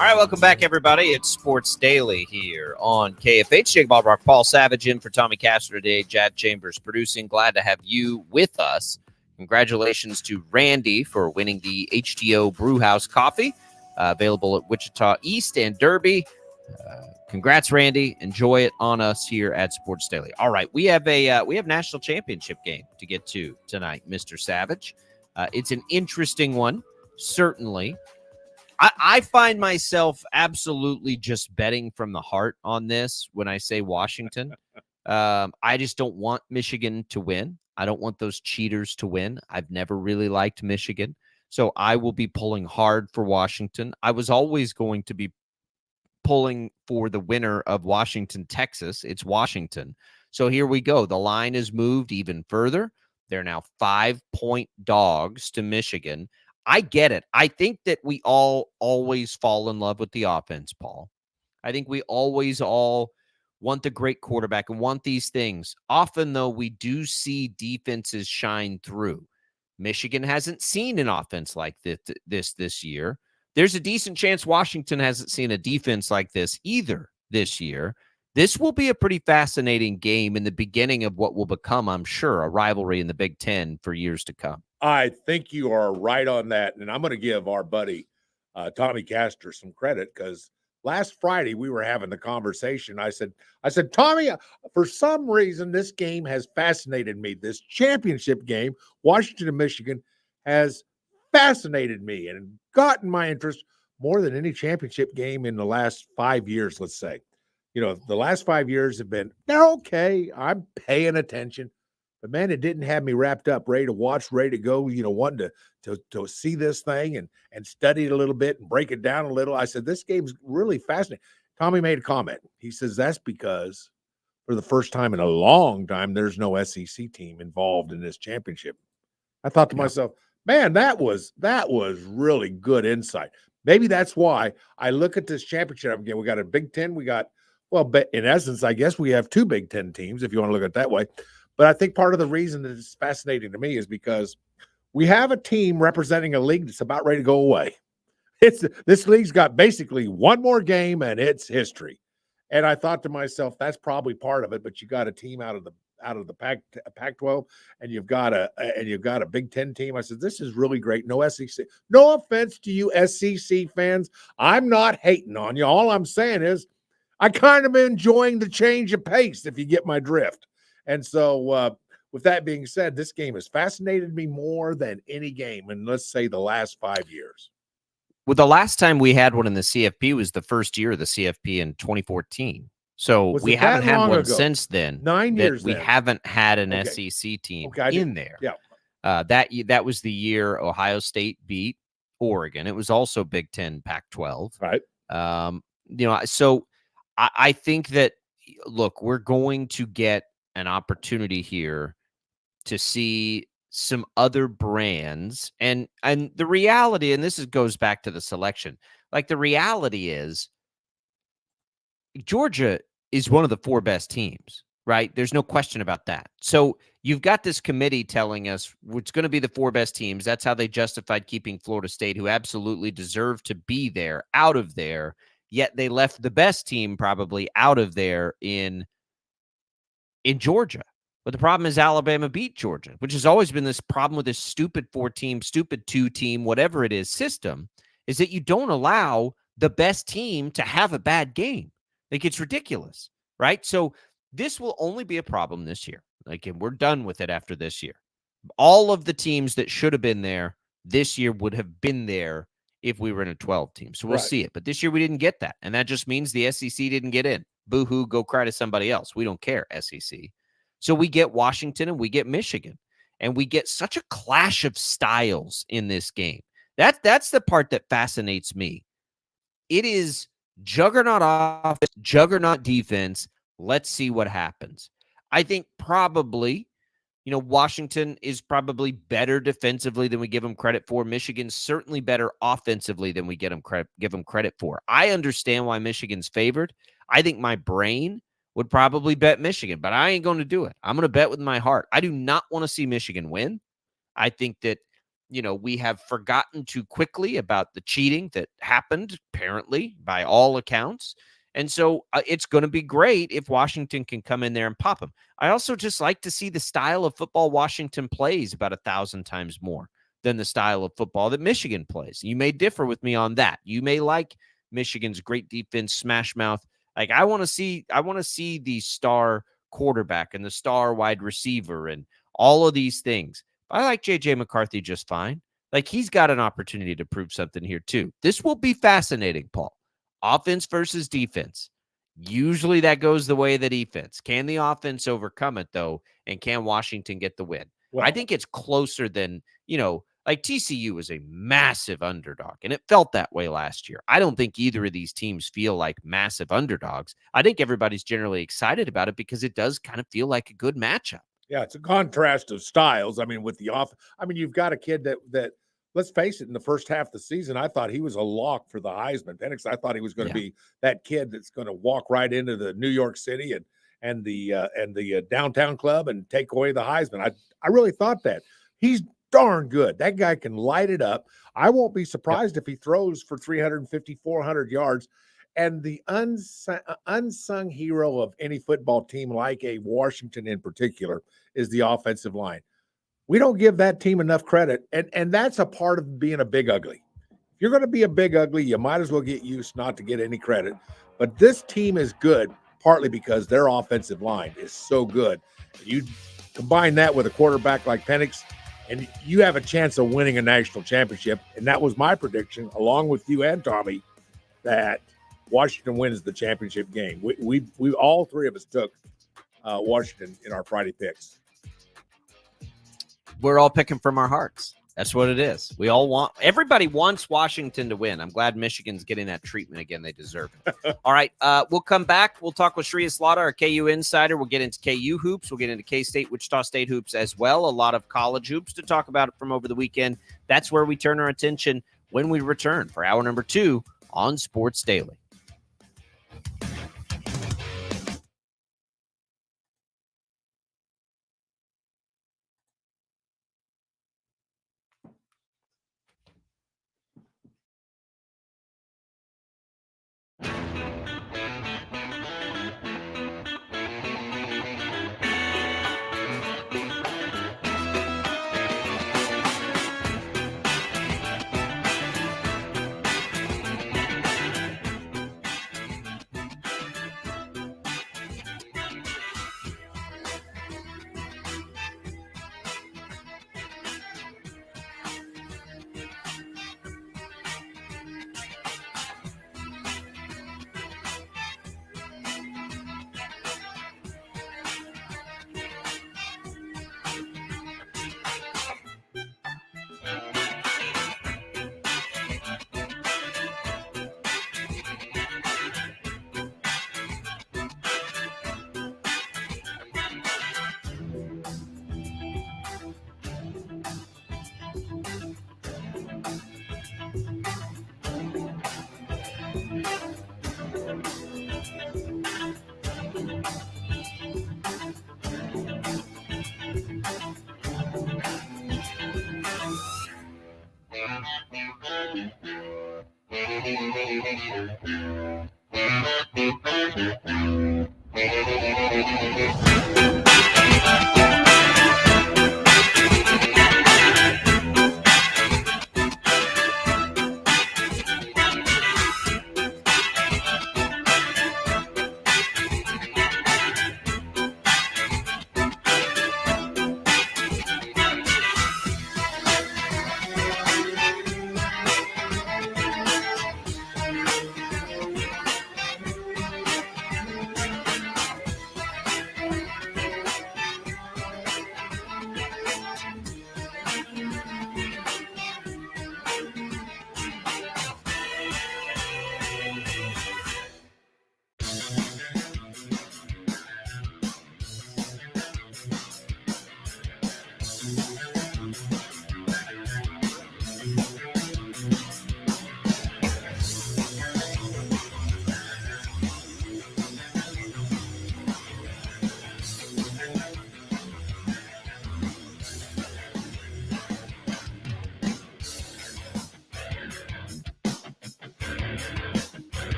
All right, welcome back, everybody. It's Sports Daily here on KFH. Jake Albracht, Paul Savage in for Tommy Castor today. Jad Chambers producing. Glad to have you with us. Congratulations to Randy for winning the HTO Brewhouse coffee, available at Wichita East and Derby. Congrats, Randy. Enjoy it on us here at Sports Daily. All right, we have national championship game to get to tonight, Mr. Savage. It's an interesting one, certainly. I find myself absolutely just betting from the heart on this when I say Washington. I just don't want Michigan to win. I don't want those cheaters to win. I've never really liked Michigan. So I will be pulling hard for Washington. I was always going to be pulling for the winner of Washington, Texas. It's Washington. So here we go. The line is moved even further. They're now 5-point dogs to Michigan. I get it. I think that we all always fall in love with the offense, Paul. I think we always all want the great quarterback and want these things. Often, though, we do see defenses shine through. Michigan hasn't seen an offense like this year. There's a decent chance Washington hasn't seen a defense like this either this year. This will be a pretty fascinating game in the beginning of what will become, I'm sure, a rivalry in the Big Ten for years to come. I think you are right on that. And I'm going to give our buddy Tommy Castor some credit because last Friday we were having the conversation. I said, Tommy, for some reason, this game has fascinated me. This championship game, Washington and Michigan, has fascinated me and gotten my interest more than any championship game in the last 5 years, let's say. You know, the last 5 years have been, they're okay. I'm paying attention. But, man, it didn't have me wrapped up, ready to watch, ready to go, you know, wanting to see this thing and study it a little bit and break it down a little. I said, this game's really fascinating. Tommy made a comment. He says, that's because for the first time in a long time, there's no SEC team involved in this championship. I thought to myself, man, that was really good insight. Maybe that's why I look at this championship again. We got a Big Ten. But in essence, I guess we have two Big Ten teams, if you want to look at it that way. But I think part of the reason that it's fascinating to me is because we have a team representing a league that's about ready to go away. This league's got basically one more game and it's history. And I thought to myself, that's probably part of it. But you got a team out of the Pac-12, and you've got a Big Ten team. I said, this is really great. No SEC. No offense to you SEC fans. I'm not hating on you. All I'm saying is I kind of enjoying the change of pace, if you get my drift. And so with that being said, this game has fascinated me more than any game in, let's say, the last 5 years. Well, the last time we had one in the CFP was the first year of the CFP in 2014. So we haven't had one since then. 9 years. We haven't had an SEC team in there. Yeah. That was the year Ohio State beat Oregon. It was also Big Ten, Pac-12. Right. So I think that, look, we're going to get an opportunity here to see some other brands. And the reality, and this goes back to the selection, like the reality is Georgia is one of the four best teams, right? There's no question about that. So you've got this committee telling us it's going to be the four best teams. That's how they justified keeping Florida State, who absolutely deserved to be there, out of there. Yet they left the best team probably out of there in Georgia. But the problem is Alabama beat Georgia, which has always been this problem with this stupid 4-team, stupid 2-team, whatever it is system, is that you don't allow the best team to have a bad game. Like, it's ridiculous, right? So this will only be a problem this year. Like, and we're done with it after this year. All of the teams that should have been there this year would have been there if we were in a 12 team. So we'll see it. But this year we didn't get that. And that just means the SEC didn't get in. Boo-hoo, go cry to somebody else. We don't care, SEC. So we get Washington and we get Michigan. And we get such a clash of styles in this game. That's the part that fascinates me. It is juggernaut offense, juggernaut defense. Let's see what happens. I think probably, Washington is probably better defensively than we give them credit for. Michigan's certainly better offensively than we give them credit for. I understand why Michigan's favored. I think my brain would probably bet Michigan, but I ain't going to do it. I'm going to bet with my heart. I do not want to see Michigan win. I think that we have forgotten too quickly about the cheating that happened, apparently, by all accounts. And so it's going to be great if Washington can come in there and pop them. I also just like to see the style of football Washington plays about 1,000 times more than the style of football that Michigan plays. You may differ with me on that. You may like Michigan's great defense, smash mouth. Like I want to see the star quarterback and the star wide receiver and all of these things. I like JJ McCarthy just fine. Like he's got an opportunity to prove something here too. This will be fascinating, Paul. Offense versus defense. Usually that goes the way of the defense. Can the offense overcome it though? And can Washington get the win? Well, I think it's closer than, like TCU was a massive underdog, and it felt that way last year. I don't think either of these teams feel like massive underdogs. I think everybody's generally excited about it because it does kind of feel like a good matchup. Yeah, it's a contrast of styles. I mean, with the you've got a kid that let's face it, in the first half of the season, I thought he was a lock for the Heisman. Penix, I thought he was going to be that kid that's going to walk right into the New York City and the downtown club and take away the Heisman. I really thought that. He's darn good. That guy can light it up. I won't be surprised if he throws for 350, 400 yards. And the unsung hero of any football team, like a Washington in particular, is the offensive line. We don't give that team enough credit, and that's a part of being a big ugly. If you're going to be a big ugly, you might as well get used not to get any credit. But this team is good, partly because their offensive line is so good. You combine that with a quarterback like Penix, and you have a chance of winning a national championship. And that was my prediction, along with you and Tommy, that Washington wins the championship game. We all three of us took Washington in our Friday picks. We're all picking from our hearts. That's what it is. Everybody wants Washington to win. I'm glad Michigan's getting that treatment again. They deserve it. All right. We'll come back. We'll talk with Shreya Slaughter, our KU insider. We'll get into KU hoops. We'll get into K-State, Wichita State hoops as well. A lot of college hoops to talk about from over the weekend. That's where we turn our attention when we return for hour number 2 on Sports Daily.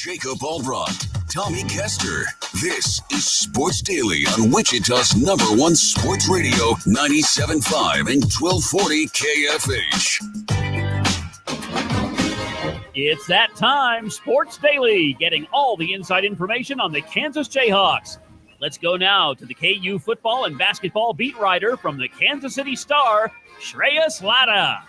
Jacob Albracht, Tommy Castor. This is Sports Daily on Wichita's #1 sports radio, 97.5 and 1240 KFH. It's that time, Sports Daily, getting all the inside information on the Kansas Jayhawks. Let's go now to the KU football and basketball beat writer from the Kansas City Star, Shreyas Laddha.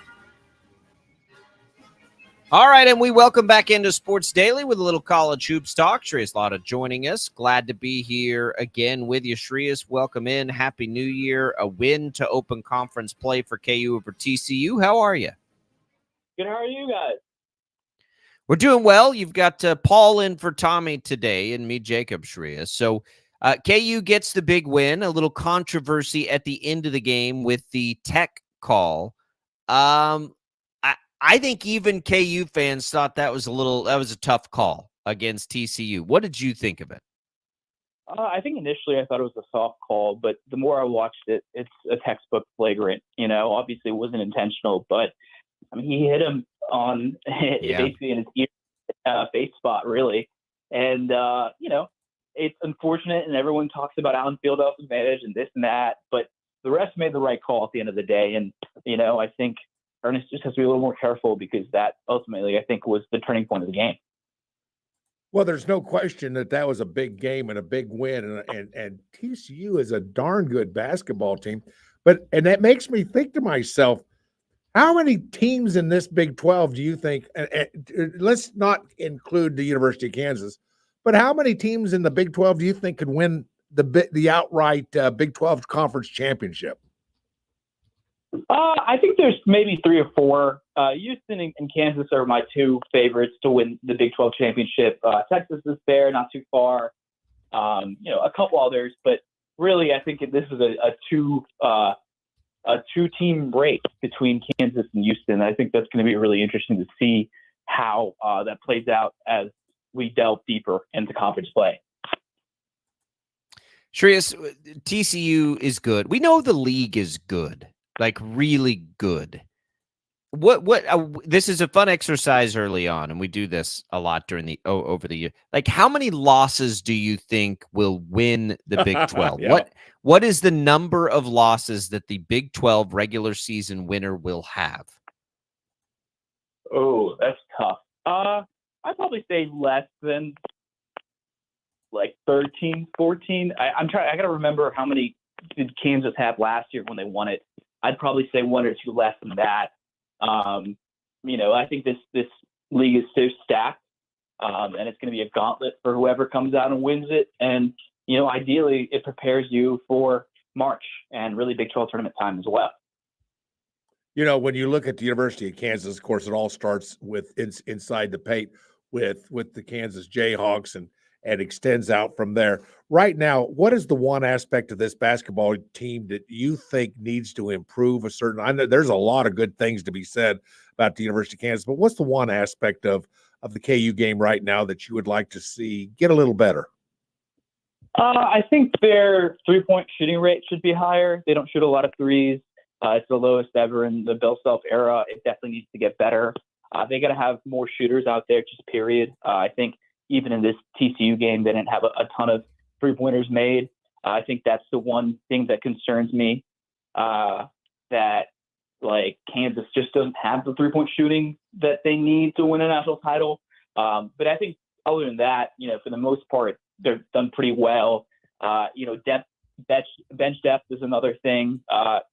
All right, and we welcome back into Sports Daily with a little college hoops talk. Shreyas Laddha joining us. Glad to be here again with you, Shreyas. Welcome in. Happy New Year. A win to open conference play for KU over TCU. How are you? Good. How are you guys? We're doing well. You've got Paul in for Tommy today and me, Jacob, Shreyas. So KU gets the big win. A little controversy at the end of the game with the tech call. I think even KU fans thought that was a tough call against TCU. What did you think of it? I think initially I thought it was a soft call, but the more I watched it, it's a textbook flagrant. Obviously it wasn't intentional, but I mean, he hit him on basically in his ear, face spot, really. And, it's unfortunate, and everyone talks about Allen Fieldhouse advantage and this and that, but the refs made the right call at the end of the day. And, I think Ernest just has to be a little more careful because that ultimately, I think, was the turning point of the game. Well, there's no question that was a big game and a big win, and TCU is a darn good basketball team. And that makes me think to myself, how many teams in this Big 12 do you think, let's not include the University of Kansas, but how many teams in the Big 12 do you think could win the outright Big 12 conference championship? I think there's maybe 3 or 4. Houston and Kansas are my 2 favorites to win the Big 12 championship. Texas is there, not too far. A couple others, but really I think this is a 2-team race between Kansas and Houston. I think that's going to be really interesting to see how that plays out as we delve deeper into conference play. Shreyas, TCU is good. We know the league is good, like really good. This is a fun exercise early on, and we do this a lot during over the year. Like, how many losses do you think will win the Big 12? Yeah. What is the number of losses that the Big 12 regular season winner will have? Oh, that's tough. I'd probably say less than like 13, 14. I got to remember how many did Kansas have last year when they won it. I'd probably say 1 or 2 less than that. I think this league is so stacked, and it's going to be a gauntlet for whoever comes out and wins it. And, ideally it prepares you for March and really Big 12 tournament time as well. When you look at the University of Kansas, of course, it all starts with inside the paint with the Kansas Jayhawks and extends out from there. Right now, what is the one aspect of this basketball team that you think needs to improve? I know there's a lot of good things to be said about the University of Kansas, but what's the one aspect of the KU game right now that you would like to see get a little better? I think their 3-point shooting rate should be higher. They don't shoot a lot of threes. It's the lowest ever in the Bill Self era. It definitely needs to get better. They got to have more shooters out there, just period. I think even in this TCU game, they didn't have a ton of 3-pointers made. I think that's the one thing that concerns me, that like Kansas just doesn't have the 3-point shooting that they need to win a national title. But I think other than that, for the most part, they're done pretty well. Bench depth is another thing.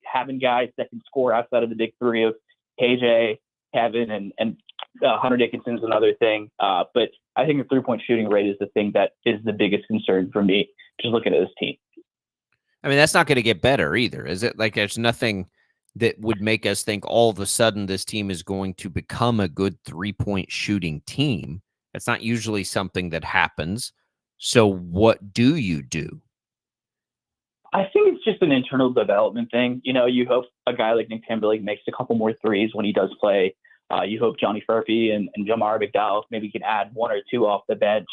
Having guys that can score outside of the big 3 of KJ, Kevin, and Hunter Dickinson is another thing. But I think the 3-point shooting rate is the thing that is the biggest concern for me, just looking at this team. I mean, that's not going to get better either, is it? Like, there's nothing that would make us think all of a sudden this team is going to become a good 3-point shooting team. That's not usually something that happens. So what do you do? I think it's just an internal development thing. You hope a guy like Nick Timberlake makes a couple more threes when he does play. You hope Johnny Furphy and Jamar McDowell maybe can add 1 or 2 off the bench.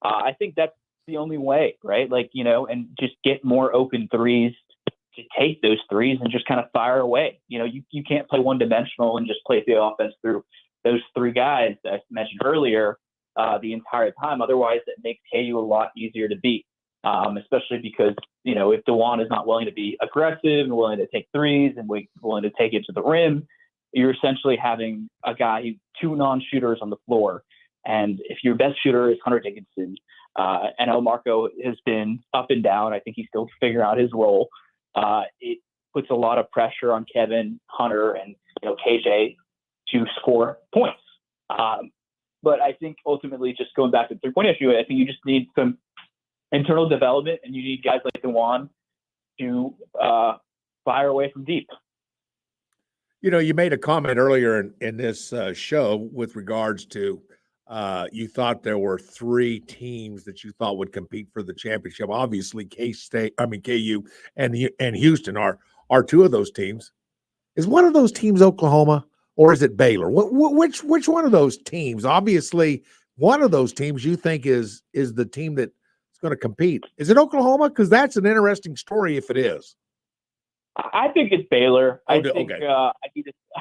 I think that's the only way, right? And just get more open threes to take those threes and just kind of fire away. You can't play one-dimensional and just play the offense through those 3 guys that I mentioned earlier. the entire time. Otherwise, it makes KU a lot easier to beat, especially because, if DeJuan is not willing to be aggressive and willing to take threes and willing to take it to the rim, you're essentially having a guy, two non-shooters on the floor. And if your best shooter is Hunter Dickinson, and Marco has been up and down, I think he's still figuring out his role. It puts a lot of pressure on Kevin, Hunter, and KJ to score points. But I think ultimately, just going back to the three-point issue, I think you just need some internal development, and you need guys like DeJuan to fire away from deep. You made a comment earlier in this show with regards to you thought there were three teams that you thought would compete for the championship. Obviously, KU and Houston are two of those teams. Is one of those teams Oklahoma, or is it Baylor? Which one of those teams? Obviously, one of those teams you think is the team that's going to compete. Is it Oklahoma? Because that's an interesting story if it is. I think it's Baylor. I think okay. I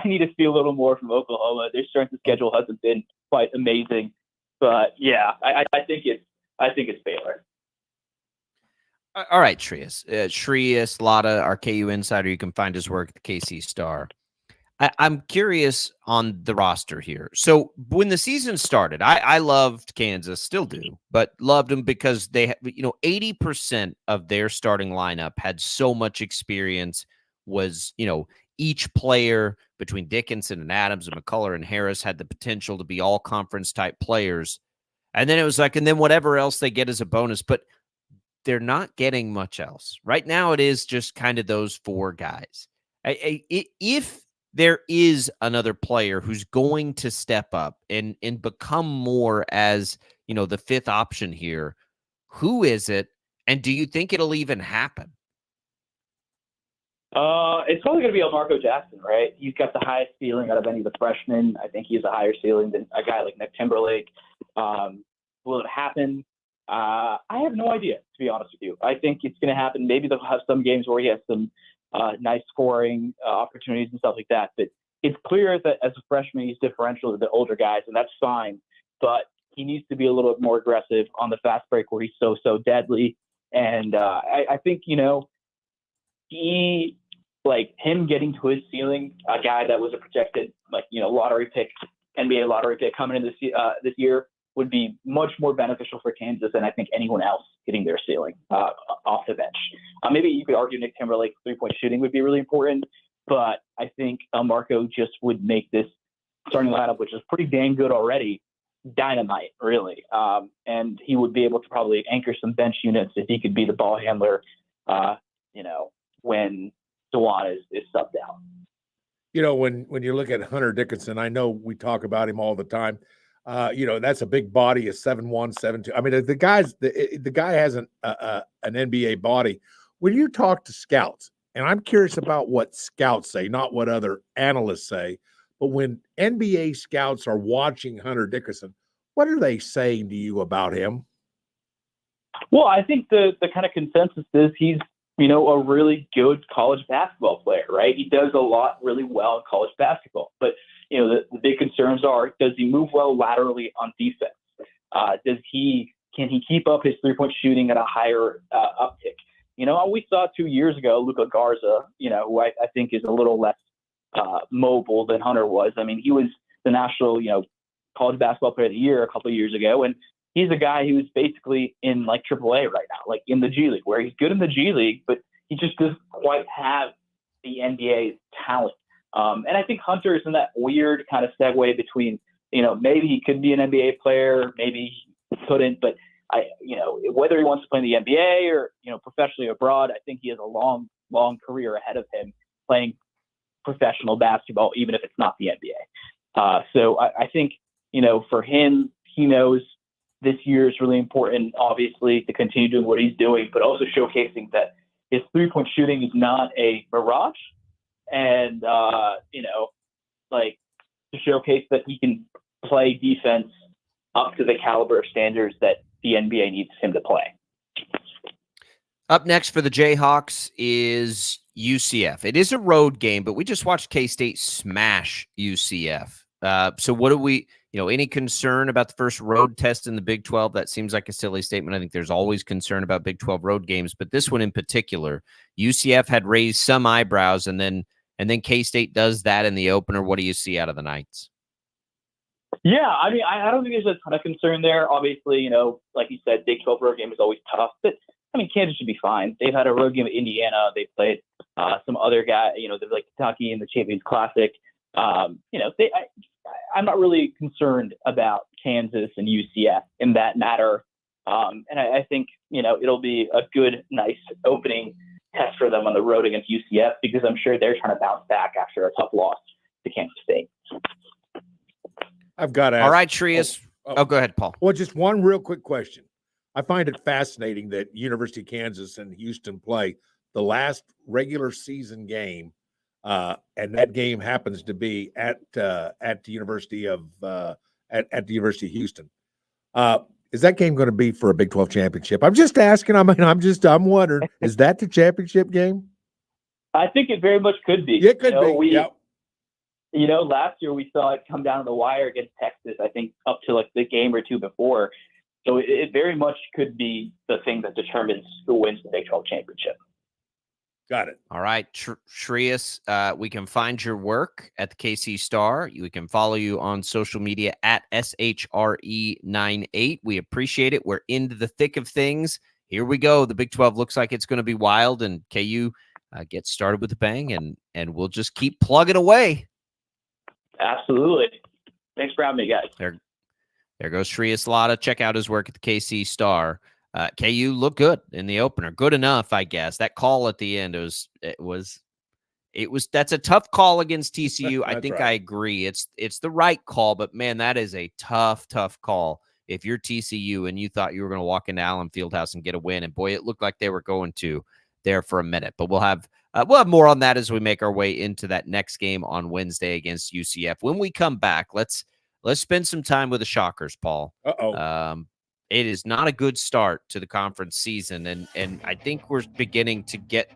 need to see a little more from Oklahoma. Their strength of schedule hasn't been quite amazing, but yeah, I think it's Baylor. All right, Shreyas Lotta, our KU insider. You can find his work at the KC Star. I'm curious on the roster here. So when the season started, I loved Kansas, still do, but loved them because they, 80% of their starting lineup had so much experience, was, each player between Dickinson and Adams and McCullough and Harris had the potential to be all conference type players. And then it was like, and then whatever else they get as a bonus, but they're not getting much else. Right now it is just kind of those four guys. If there is another player who's going to step up and become more as, the fifth option here, who is it? And do you think it'll even happen? It's probably going to be Marco Jackson, right? He's got the highest ceiling out of any of the freshmen. I think he has a higher ceiling than a guy like Nick Timberlake. Will it happen? I have no idea, to be honest with you. I think it's going to happen. Maybe they'll have some games where he has some nice scoring opportunities and stuff like that. But it's clear that as a freshman, he's differential to the older guys, and that's fine. But he needs to be a little bit more aggressive on the fast break where he's so deadly. And I think, he, like him getting to his ceiling, a guy that was a projected, lottery pick, NBA lottery pick coming in this year, would be much more beneficial for Kansas than I think anyone else hitting their ceiling off the bench. Maybe you could argue Nick Timberlake three-point shooting would be really important, but I think Marco just would make this starting lineup, which is pretty dang good already, dynamite, really. And he would be able to probably anchor some bench units if he could be the ball handler, when DeJuan is subbed out. When you look at Hunter Dickinson, I know we talk about him all the time. That's a big body, a 7'1", 7'2". I mean, the guy has an NBA body. When you talk to scouts, and I'm curious about what scouts say, not what other analysts say, but when NBA scouts are watching Hunter Dickinson, what are they saying to you about him? Well, I think the kind of consensus is he's, a really good college basketball player, right? He does a lot really well in college basketball, but the big concerns are, does he move well laterally on defense? Can he keep up his three-point shooting at a higher uptick? We saw 2 years ago, Luka Garza, who I think is a little less mobile than Hunter was. I mean, he was the national, college basketball player of the year a couple of years ago, and he's a guy who's basically in like AAA right now, like in the G League, where he's good in the G League, but he just doesn't quite have the NBA talent. And I think Hunter is in that weird kind of segue between, maybe he could be an NBA player, maybe he couldn't, but whether he wants to play in the NBA or, professionally abroad, I think he has a long, long career ahead of him playing professional basketball, even if it's not the NBA. So I think, for him, he knows this year is really important, obviously, to continue doing what he's doing, but also showcasing that his three-point shooting is not a mirage. And, to showcase that he can play defense up to the caliber of standards that the NBA needs him to play. Up next for the Jayhawks is UCF. It is a road game, but we just watched K-State smash UCF. So what do we any concern about the first road test in the Big 12? That seems like a silly statement. I think there's always concern about Big 12 road games, but this one in particular, UCF had raised some eyebrows, and then K-State does that in the opener. What do you see out of the Knights? Yeah, I mean, I don't think there's a ton of concern there. Obviously, like you said, Big 12 road game is always tough, but I mean, Kansas should be fine. They've had a road game at Indiana. They played some other guy, they're like Kentucky in the Champions Classic. I'm not really concerned about Kansas and UCF in that matter. And I think, it'll be a good, nice opening test for them on the road against UCF, because I'm sure they're trying to bounce back after a tough loss to Kansas State. I've got to ask. All right, Trias. Oh, go ahead, Paul. Well, just one real quick question. I find it fascinating that University of Kansas and Houston play the last regular season game, and that game happens to be at the University of at the University of Houston. Is that game going to be for a Big 12 championship? I'm just asking. I'm wondering. Is that the championship game? I think it very much could be. It could be. Yep. Last year we saw it come down to the wire against Texas, I think up to like the game or two before. So it very much could be the thing that determines who wins the Big 12 championship. Got it. All right, Trias, we can find your work at the KC Star. We can follow you on social media at SHRE98. We appreciate it. We're into the thick of things. Here we go. The Big 12 looks like it's going to be wild, and KU gets started with a bang, and we'll just keep plugging away. Absolutely. Thanks for having me, guys. There goes Trias Latta. Check out his work at the KC Star. KU looked good in the opener. Good enough, I guess. That call at the end, that's a tough call against TCU. I think right. I agree. It's the right call, but man, that is a tough call. If you're TCU and you thought you were going to walk into Allen Fieldhouse and get a win, and boy, it looked like they were going to there for a minute. But we'll have more on that as we make our way into that next game on Wednesday against UCF. When we come back, let's spend some time with the Shockers, Paul. It is not a good start to the conference season, and I think we're beginning to get,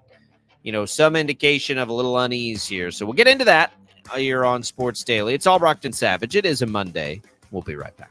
some indication of a little unease here. So we'll get into that here on Sports Daily. It's Albracht and Savage. It is a Monday. We'll be right back.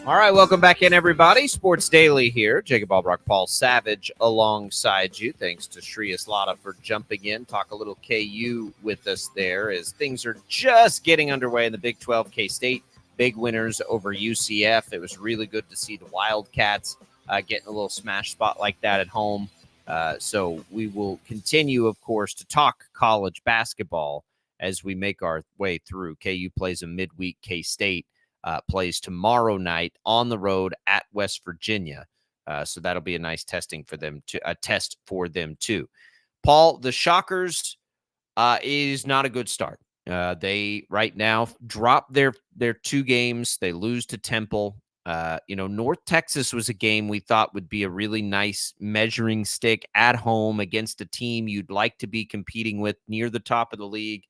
All right, welcome back in, everybody. Sports Daily here. Jacob Albracht, Paul Savage alongside you. Thanks to Shreyas Laddha for jumping in. Talk a little KU with us there as things are just getting underway in the Big 12. K-State, big winners over UCF. It was really good to see the Wildcats getting a little smash spot like that at home. So we will continue, of course, to talk college basketball as we make our way through. KU plays a midweek. K-State plays tomorrow night on the road at West Virginia. So that'll be a nice test for them too. Paul, the Shockers is not a good start. They right now drop their 2 games. They lose to Temple. North Texas was a game we thought would be a really nice measuring stick at home against a team you'd like to be competing with near the top of the league,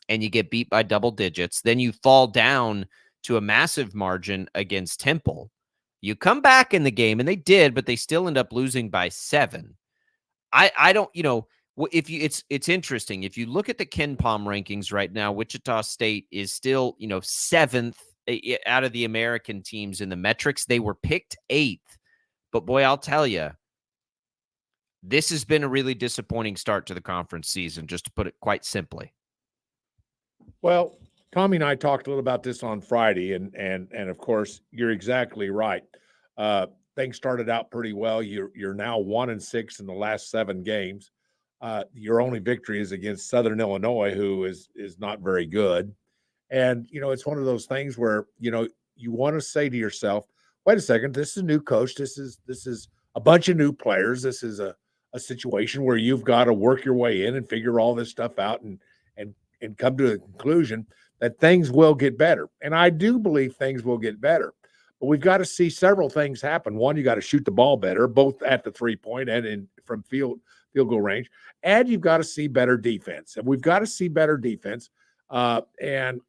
and you get beat by double digits. Then you fall down to a massive margin against Temple. You come back in the game, and they did, but they still end up losing by 7. I don't, it's interesting. If you look at the KenPom rankings right now, Wichita State is still, 7th out of the American teams in the metrics. They were picked 8th, but boy, I'll tell you, this has been a really disappointing start to the conference season, just to put it quite simply. Well, Tommy and I talked a little about this on Friday, and of course, you're exactly right. Things started out pretty well. You're now 1-6 in the last 7 games. Your only victory is against Southern Illinois, who is not very good. And it's one of those things where you want to say to yourself, "Wait a second, this is a new coach. This is a bunch of new players. This is a situation where you've got to work your way in and figure all this stuff out and come to a conclusion that things will get better." And I do believe things will get better. But we've got to see several things happen. One, you got to shoot the ball better, both at the 3-point and from field goal range. And you've got to see better defense. And we've got to see better defense and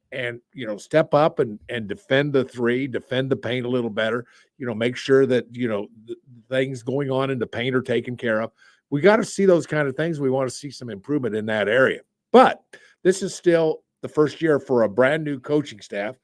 step up and defend the 3, defend the paint a little better, make sure that, the things going on in the paint are taken care of. We got to see those kind of things. We want to see some improvement in that area. But this is still the first year for a brand new coaching staff.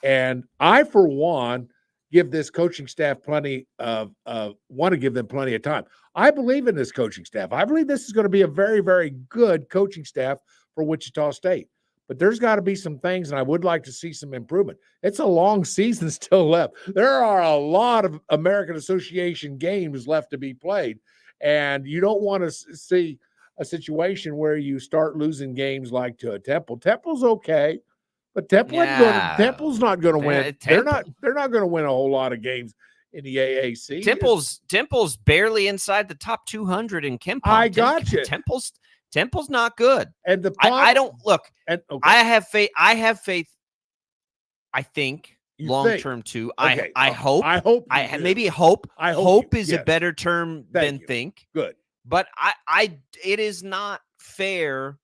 And I, for one, give this coaching staff want to give them plenty of time. I believe in this coaching staff. I believe this is going to be a very, very good coaching staff for Wichita State. But there's got to be some things, and I would like to see some improvement. It's a long season still left. There are a lot of American Association games left to be played, and you don't want to see a situation where you start losing games like to a Temple. Temple's okay, but Temple's not going to win. They're not going to win a whole lot of games in the AAC. Temple's barely inside the top 200 in KenPom. I got you. Temple's not good. And I don't look. And, okay. I have faith. I think long term too. Okay. I hope. Hope is a better term than think. Good. But it is not fair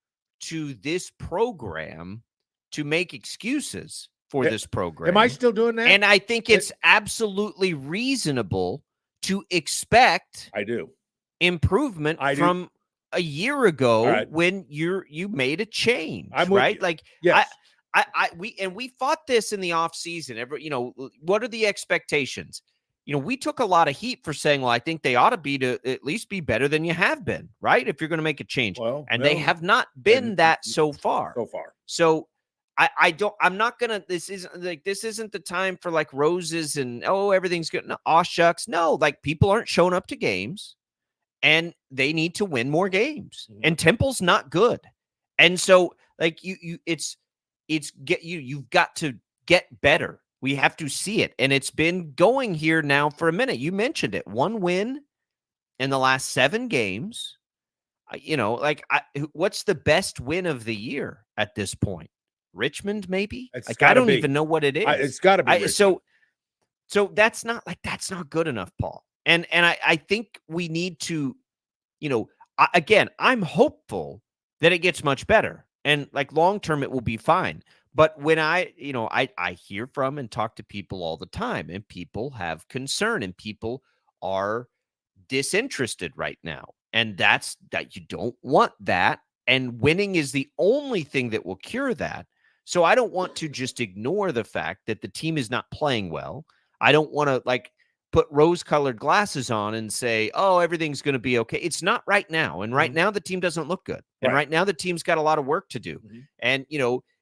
to this program to make excuses for this program. Am I still doing that? And I think it's absolutely reasonable to expect improvement from a year ago when you made a change, right? Like, yes. we fought this in the off season. What are the expectations? We took a lot of heat for saying, well, I think they ought to at least be better than you have been, right? If you're going to make a change. They have not been that so far. So I'm not going to, this isn't the time for like roses and, everything's good. No, aw shucks. No, like people aren't showing up to games and they need to win more games. Mm-hmm. And Temple's not good. And so like you've got to get better. We have to see it. And it's been going here now for a minute. You mentioned it. 1 win in the last 7 games. What's the best win of the year at this point? Richmond, maybe? I don't even know what it is. It's got to be. So that's not good enough, Paul. And I think we need to, again, I'm hopeful that it gets much better. And like long term, it will be fine. But when I hear from and talk to people all the time, and people have concern and people are disinterested right now. And that you don't want that. And winning is the only thing that will cure that. So I don't want to just ignore the fact that the team is not playing well. I don't want to like put rose-colored glasses on and say, oh, everything's going to be okay. It's not right now. And right now the team doesn't look good. And right now the team's got a lot of work to do. And,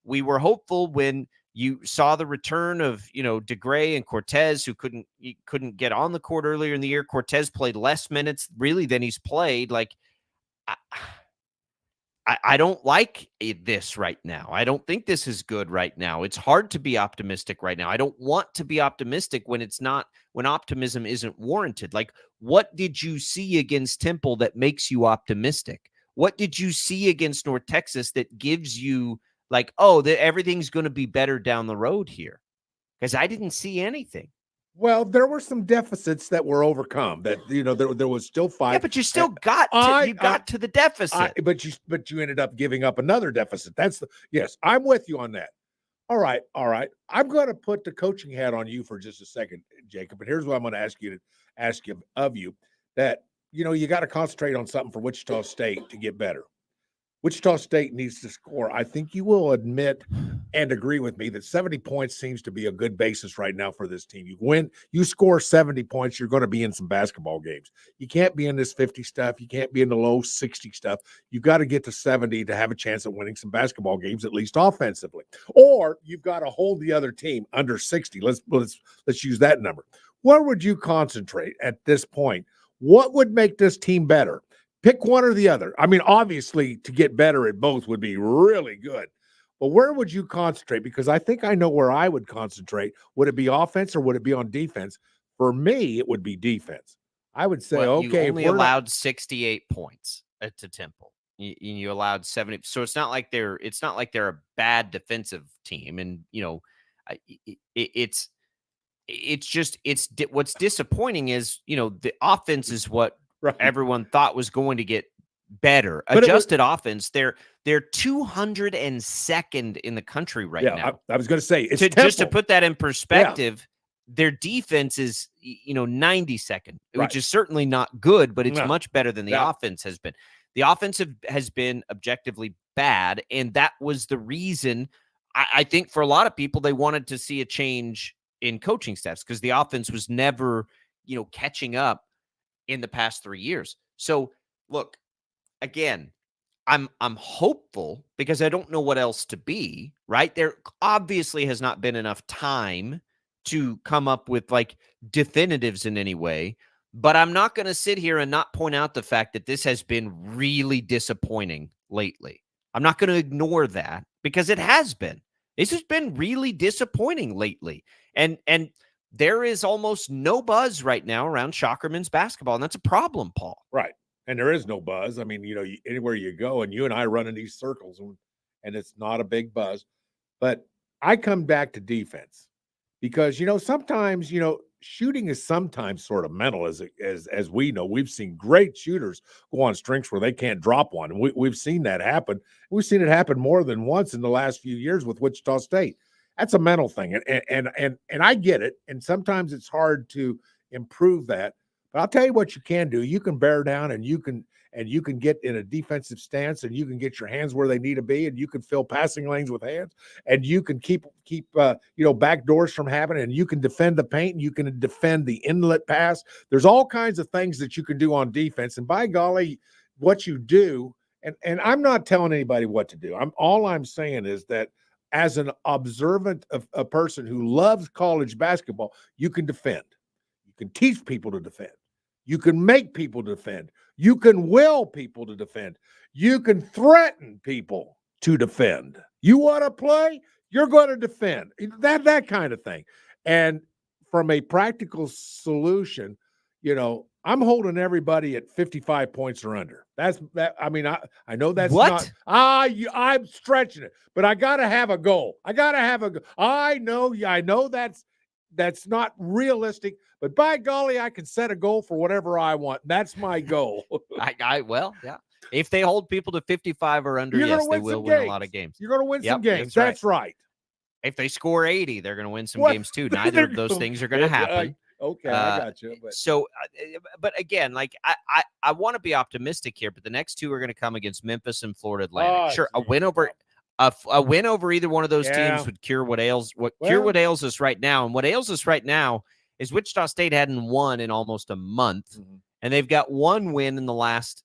we were hopeful when you saw the return of, DeGray and Cortez, who couldn't get on the court earlier in the year. Cortez played less minutes really than he's played. Like, I don't like this right now. I don't think this is good right now. It's hard to be optimistic right now. I don't want to be optimistic when optimism isn't warranted. Like, what did you see against Temple that makes you optimistic? What did you see against North Texas that gives you like, oh, everything's going to be better down the road here? Because I didn't see anything. Well, there were some deficits that were overcome. That there was still fight. Yeah, but you still got to the deficit. But you ended up giving up another deficit. Yes, I'm with you on that. All right. I'm going to put the coaching hat on you for just a second, Jacob. And here's what I'm going to ask you of you that you got to concentrate on something for Wichita State to get better. Wichita State needs to score. I think you will admit and agree with me that 70 points seems to be a good basis right now for this team. You score 70 points, you're going to be in some basketball games. You can't be in this 50 stuff. You can't be in the low 60 stuff. You've got to get to 70 to have a chance at winning some basketball games, at least offensively. Or you've got to hold the other team under 60. Let's use that number. Where would you concentrate at this point? What would make this team better? Pick one or the other. I mean, obviously, to get better at both would be really good. But where would you concentrate? Because I think I know where I would concentrate. Would it be offense or would it be on defense? For me, it would be defense. I would say, okay. You only allowed 68 points to Temple. You allowed 70. So it's not like they're a bad defensive team. And, what's disappointing is, the offense is what everyone thought was going to get better. Adjusted offense, they're 202nd in the country right now. I was going to say, just to put that in perspective, their defense is 92nd, which is certainly not good, but it's much better than the offense has been. The offensive has been objectively bad, and that was the reason I think for a lot of people they wanted to see a change in coaching staffs because the offense was never catching up in the past 3 years. So look, again, I'm hopeful because I don't know what else to be, right? There obviously has not been enough time to come up with like definitives in any way, but I'm not going to sit here and not point out the fact that this has been really disappointing lately. I'm not going to ignore that because it has been. This has been really disappointing lately. And there is almost no buzz right now around Schockerman's basketball, and that's a problem, Paul. Right. And there is no buzz. I mean, anywhere you go, and you and I run in these circles, and it's not a big buzz. But I come back to defense because, sometimes, shooting is sometimes sort of mental, as we know. We've seen great shooters go on stretches where they can't drop one, and we've seen that happen. We've seen it happen more than once in the last few years with Wichita State. That's a mental thing, and I get it. And sometimes it's hard to improve that. But I'll tell you what you can do. You can bear down, and you can get in a defensive stance, and you can get your hands where they need to be, and you can fill passing lanes with hands, and you can keep back doors from happening, and you can defend the paint, and you can defend the inlet pass. There's all kinds of things that you can do on defense, and by golly, what you do. And I'm not telling anybody what to do. All I'm saying is that as an observant of a person who loves college basketball, you can defend. You can teach people to defend. You can make people defend. You can will people to defend. You can threaten people to defend. You want to play? You're going to defend. That kind of thing. And from a practical solution, I'm holding everybody at 55 points or under. That's that. I mean, I know that's what? I'm stretching it, but I got to have a goal. I know that's not realistic, but by golly, I can set a goal for whatever I want. That's my goal. Well, yeah. If they hold people to 55 or under, yes, they will win a lot of games. You're going to win some games. That's right. If they score 80, they're going to win some games too. Neither of those things are going to happen. Okay, I got you. But again, like I want to be optimistic here, but the next two are going to come against Memphis and Florida Atlantic. Sure, a win over either one of those teams would cure what ails us right now. And what ails us right now is Wichita State hadn't won in almost a month. And they've got one win in the last,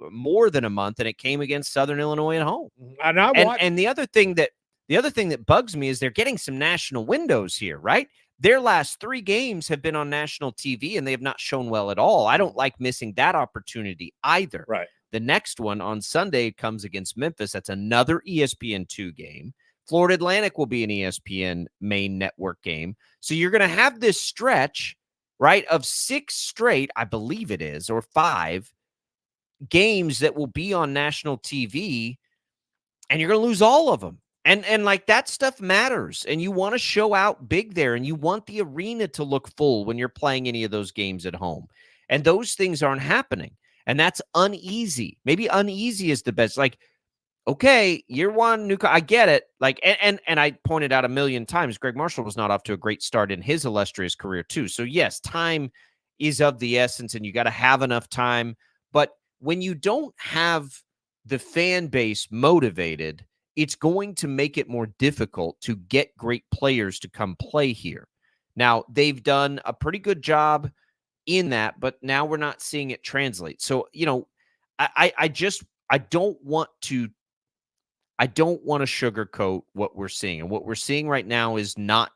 more than a month, and it came against Southern Illinois at home. And the other thing that bugs me is they're getting some national windows here, right? Their last 3 games have been on national TV, and they have not shown well at all. I don't like missing that opportunity either. Right. The next one on Sunday comes against Memphis. That's another ESPN2 game. Florida Atlantic will be an ESPN main network game. So you're going to have this stretch, right, of 6 straight, I believe it is, or 5 games that will be on national TV, and you're going to lose all of them. And like that stuff matters, and you want to show out big there, and you want the arena to look full when you're playing any of those games at home. And those things aren't happening, and that's uneasy. Maybe uneasy is the best. Like, okay, year one, I get it. Like, and I pointed out a million times, Greg Marshall was not off to a great start in his illustrious career too. So yes, time is of the essence, and you got to have enough time. But when you don't have the fan base motivated, it's going to make it more difficult to get great players to come play here. Now, they've done a pretty good job in that, but now we're not seeing it translate. So, I don't want to sugarcoat what we're seeing. And what we're seeing right now is not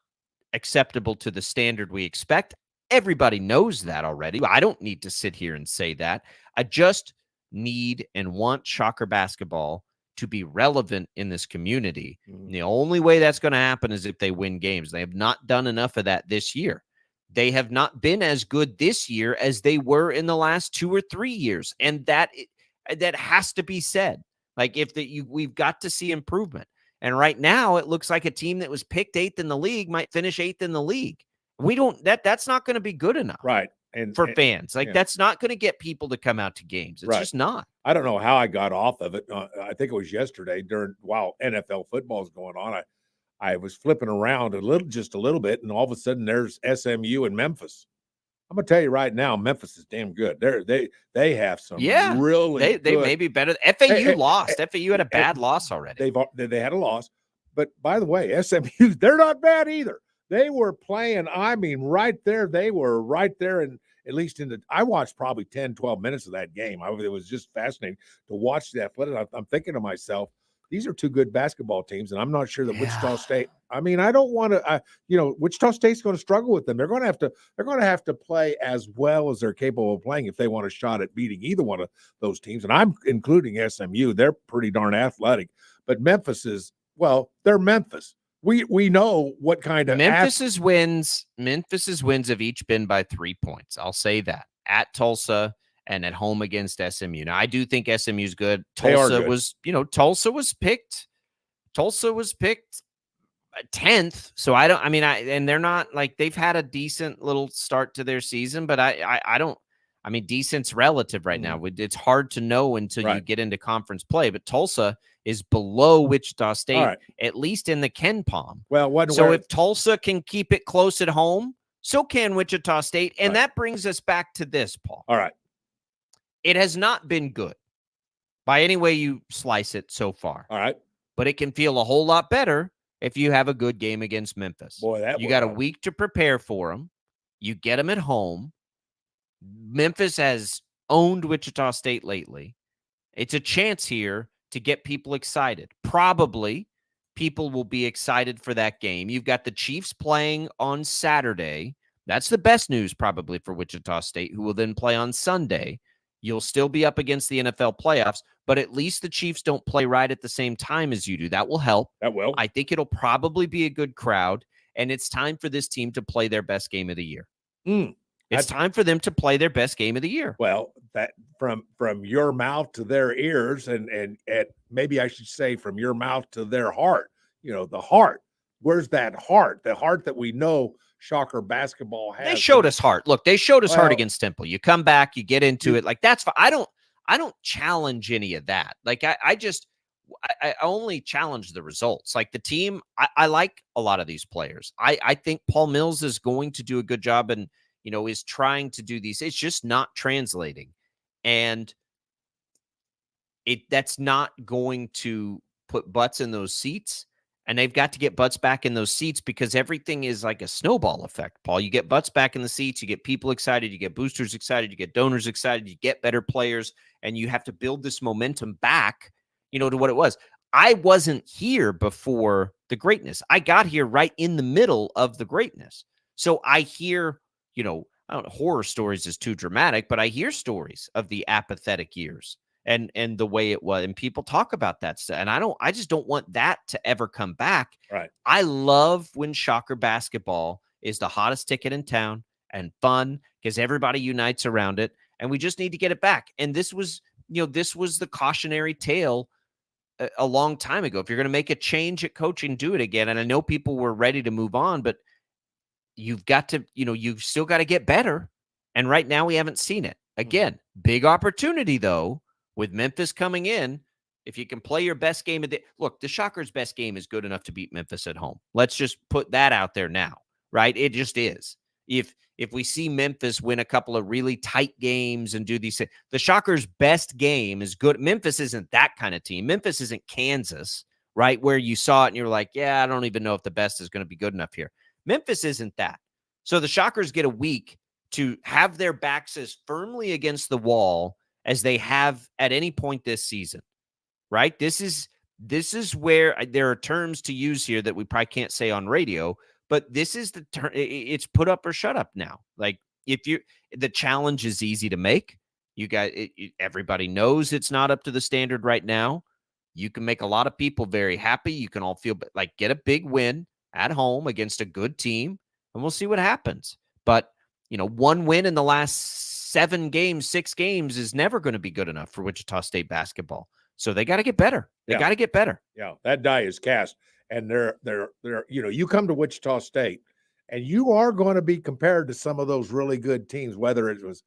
acceptable to the standard we expect. Everybody knows that already. I don't need to sit here and say that. I just need and want Shocker basketball to be relevant in this community. And the only way that's going to happen is if they win games. They have not done enough of that this year. They have not been as good this year as they were in the last 2 or 3 years. And that has to be said. Like, we've got to see improvement. And right now it looks like a team that was picked 8th in the league might finish 8th in the league. That's not going to be good enough. Right. For fans. That's not going to get people to come out to games. It's just not. I don't know how I got off of it. I think it was yesterday while NFL football is going on. I was flipping around just a little bit, and all of a sudden there's SMU and Memphis. I'm gonna tell you right now, Memphis is damn good. They have some really they may be better. FAU lost. FAU had a bad loss already. They had a loss, but by the way, SMU, they're not bad either. They were playing, right there. They were right there, and at least I watched probably 10, 12 minutes of that game. It was just fascinating to watch the athletics. I'm thinking to myself, these are 2 good basketball teams, and I'm not sure that Wichita State. I don't want to. Wichita State's going to struggle with them. They're going to have to play as well as they're capable of playing if they want a shot at beating either one of those teams. And I'm including SMU. They're pretty darn athletic, but Memphis is they're Memphis. We know what kind of Memphis's wins have each been by 3 points. I'll say that at Tulsa and at home against SMU. Now, I do think SMU's good. Tulsa was picked 10th. So and they're not like, they've had a decent little start to their season, but decent's relative right now. It's hard to know until you get into conference play, but Tulsa is below Wichita State, at least in the Ken Palm. If Tulsa can keep it close at home, so can Wichita State. And that brings us back to this, Paul. All right. It has not been good by any way you slice it so far. All right. But it can feel a whole lot better if you have a good game against Memphis. You got a week to prepare for them. You get them at home. Memphis has owned Wichita State lately. It's a chance here to get people excited. Probably people will be excited for that game. You've got the Chiefs playing on Saturday. That's the best news probably for Wichita State, who will then play on Sunday. You'll still be up against the NFL playoffs, but at least the Chiefs don't play right at the same time as you do. That will help. That will. I think it'll probably be a good crowd, and it's time for this team to play their best game of the year. It's time for them to play their best game of the year. Well, that from your mouth to their ears, and maybe I should say from your mouth to their heart. The heart. Where's that heart? The heart that we know Shocker basketball has. They showed us heart. Look, they showed us heart against Temple. You come back, you get into it. Like, that's fine. I don't challenge any of that. Like, I only challenge the results. Like, the team, I like a lot of these players. I think Paul Mills is going to do a good job and, is trying to do these. It's just not translating. And that's not going to put butts in those seats. And they've got to get butts back in those seats because everything is like a snowball effect, Paul. You get butts back in the seats, you get people excited, you get boosters excited, you get donors excited, you get better players, and you have to build this momentum back, to what it was. I wasn't here before the greatness. I got here right in the middle of the greatness. So I hear, I don't know, horror stories is too dramatic, but I hear stories of the apathetic years and the way it was. And people talk about that stuff. And I just don't want that to ever come back. Right. I love when Shocker basketball is the hottest ticket in town and fun because everybody unites around it. And we just need to get it back. And this was the cautionary tale a long time ago. If you're going to make a change at coaching, do it again. And I know people were ready to move on, but you've got to, you've still got to get better. And right now we haven't seen it. Again, big opportunity though, with Memphis coming in. If you can play your best game of look, the Shockers' best game is good enough to beat Memphis at home. Let's just put that out there now, right? It just is. If we see Memphis win a couple of really tight games and do these things, the Shockers' best game is good. Memphis isn't that kind of team. Memphis isn't Kansas, right? Where you saw it and you're like, yeah, I don't even know if the best is going to be good enough here. Memphis isn't that. So the Shockers get a week to have their backs as firmly against the wall as they have at any point this season, right? This is where there are terms to use here that we probably can't say on radio, but this is the term. It's put up or shut up now. Like the challenge is easy to make. You guys, everybody knows it's not up to the standard right now. You can make a lot of people very happy. You can all feel like get a big win at home against a good team, and we'll see what happens. But, one win in the last 6 games is never going to be good enough for Wichita State basketball. So they got to get better. They got to get better. Yeah, that die is cast. And they're you come to Wichita State and you are going to be compared to some of those really good teams, whether it was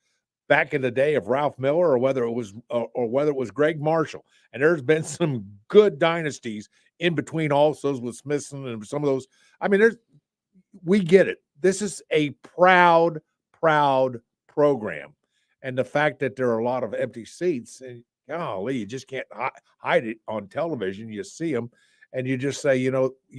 back in the day of Ralph Miller or whether it was Greg Marshall. And there's been some good dynasties in between also with Smithson and some of those. I mean, we get it. This is a proud program. And the fact that there are a lot of empty seats, and golly, you just can't hide it on television. You see them and you just say, you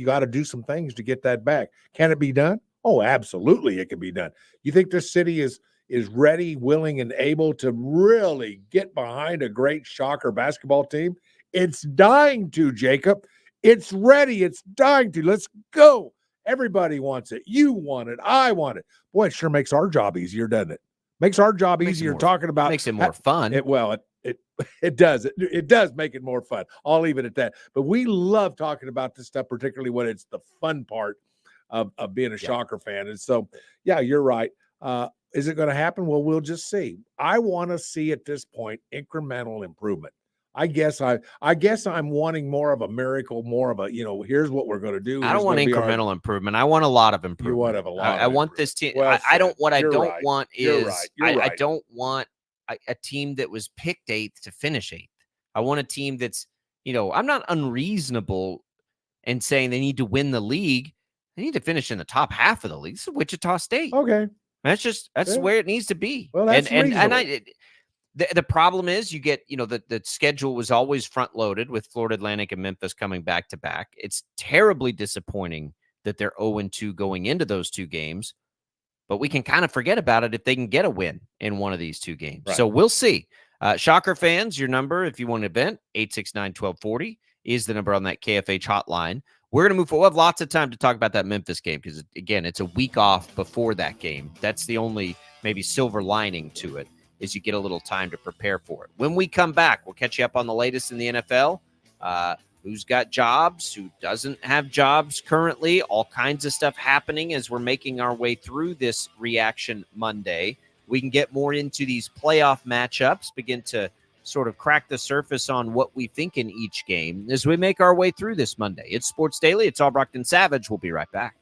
got to do some things to get that back. Can it be done? Oh, absolutely. It can be done. You think this city is ready, willing, and able to really get behind a great Shocker basketball team? It's dying to, Jacob. It's ready. It's dying to. Let's go. Everybody wants it. You want it. I want it. Boy, it sure makes our job easier, doesn't it? Makes our job easier talking about. Makes it more fun. It does. It does make it more fun. I'll leave it at that. But we love talking about this stuff, particularly when it's the fun part of being a Shocker fan. And so, yeah, you're right. Is it going to happen? Well, we'll just see. I want to see at this point incremental improvement. I guess I'm wanting more of a miracle, more of a, here's what we're going to do. I don't want incremental improvement. I want a lot of improvement. You want to have a lot. I want this team. Well, I don't. What I don't right. want You're is right. You're right. I don't want a team that was picked 8th to finish 8th. I want a team that's, I'm not unreasonable in saying they need to win the league. They need to finish in the top half of the league. This is Wichita State. Okay. That's where it needs to be. Well, that's reasonable. The problem is you get, the schedule was always front loaded with Florida Atlantic and Memphis coming back to back. It's terribly disappointing that they're 0-2 going into those 2 games, but we can kind of forget about it if they can get a win in one of these 2 games. Right. So we'll see. Shocker fans, your number, if you want to vent, 869-1240 is the number on that KFH hotline. We're going to move forward. We'll have lots of time to talk about that Memphis game because, again, it's a week off before that game. That's the only maybe silver lining to it. Is you get a little time to prepare for it. When we come back, we'll catch you up on the latest in the NFL. Who's got jobs, who doesn't have jobs currently, all kinds of stuff happening as we're making our way through this Reaction Monday. We can get more into these playoff matchups, begin to sort of crack the surface on what we think in each game as we make our way through this Monday. It's Sports Daily. It's Albracht and Savage. We'll be right back.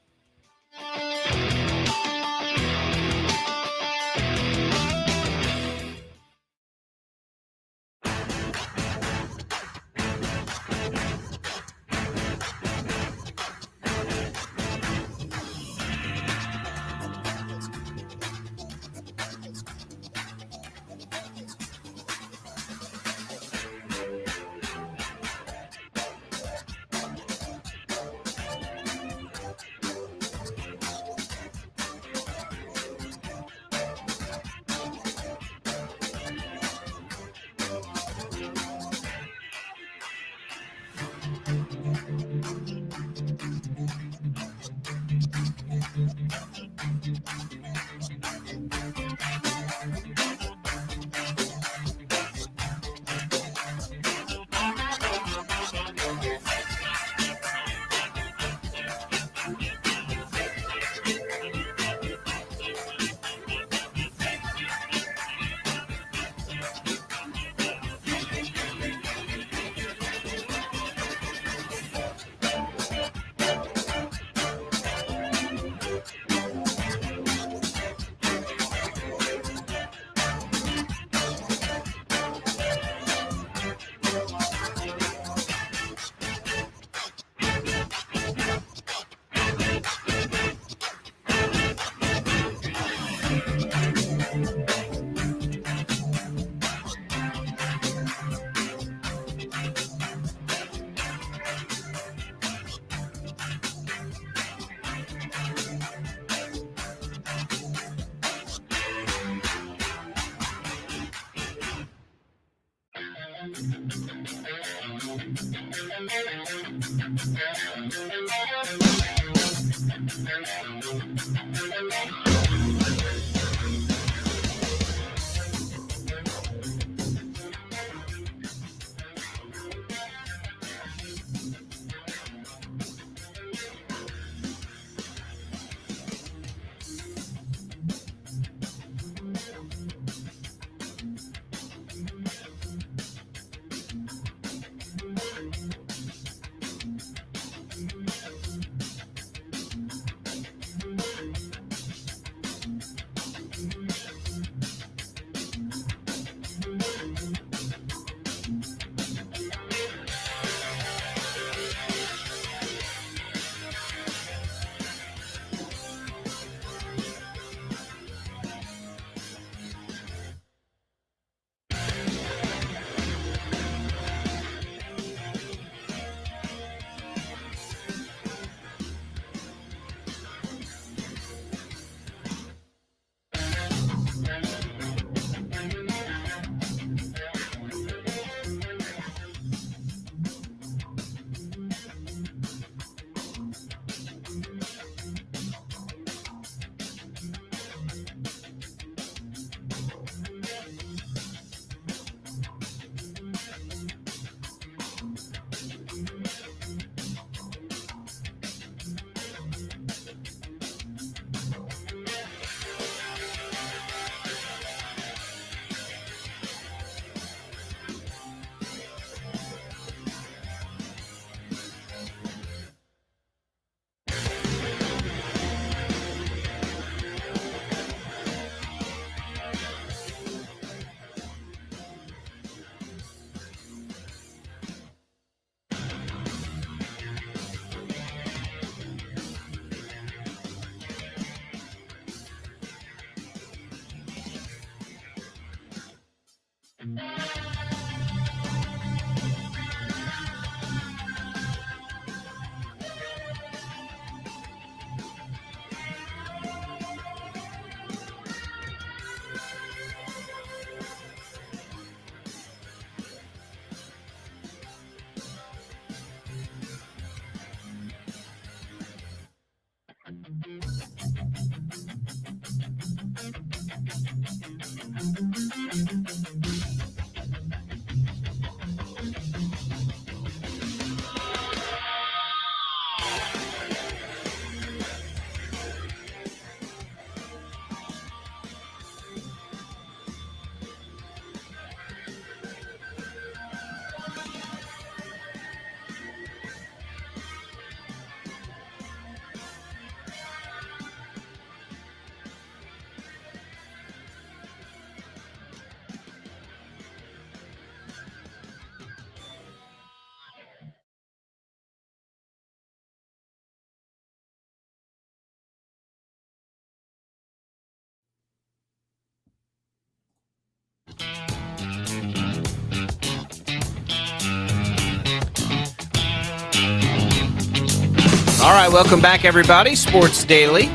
All right, welcome back, everybody. Sports Daily.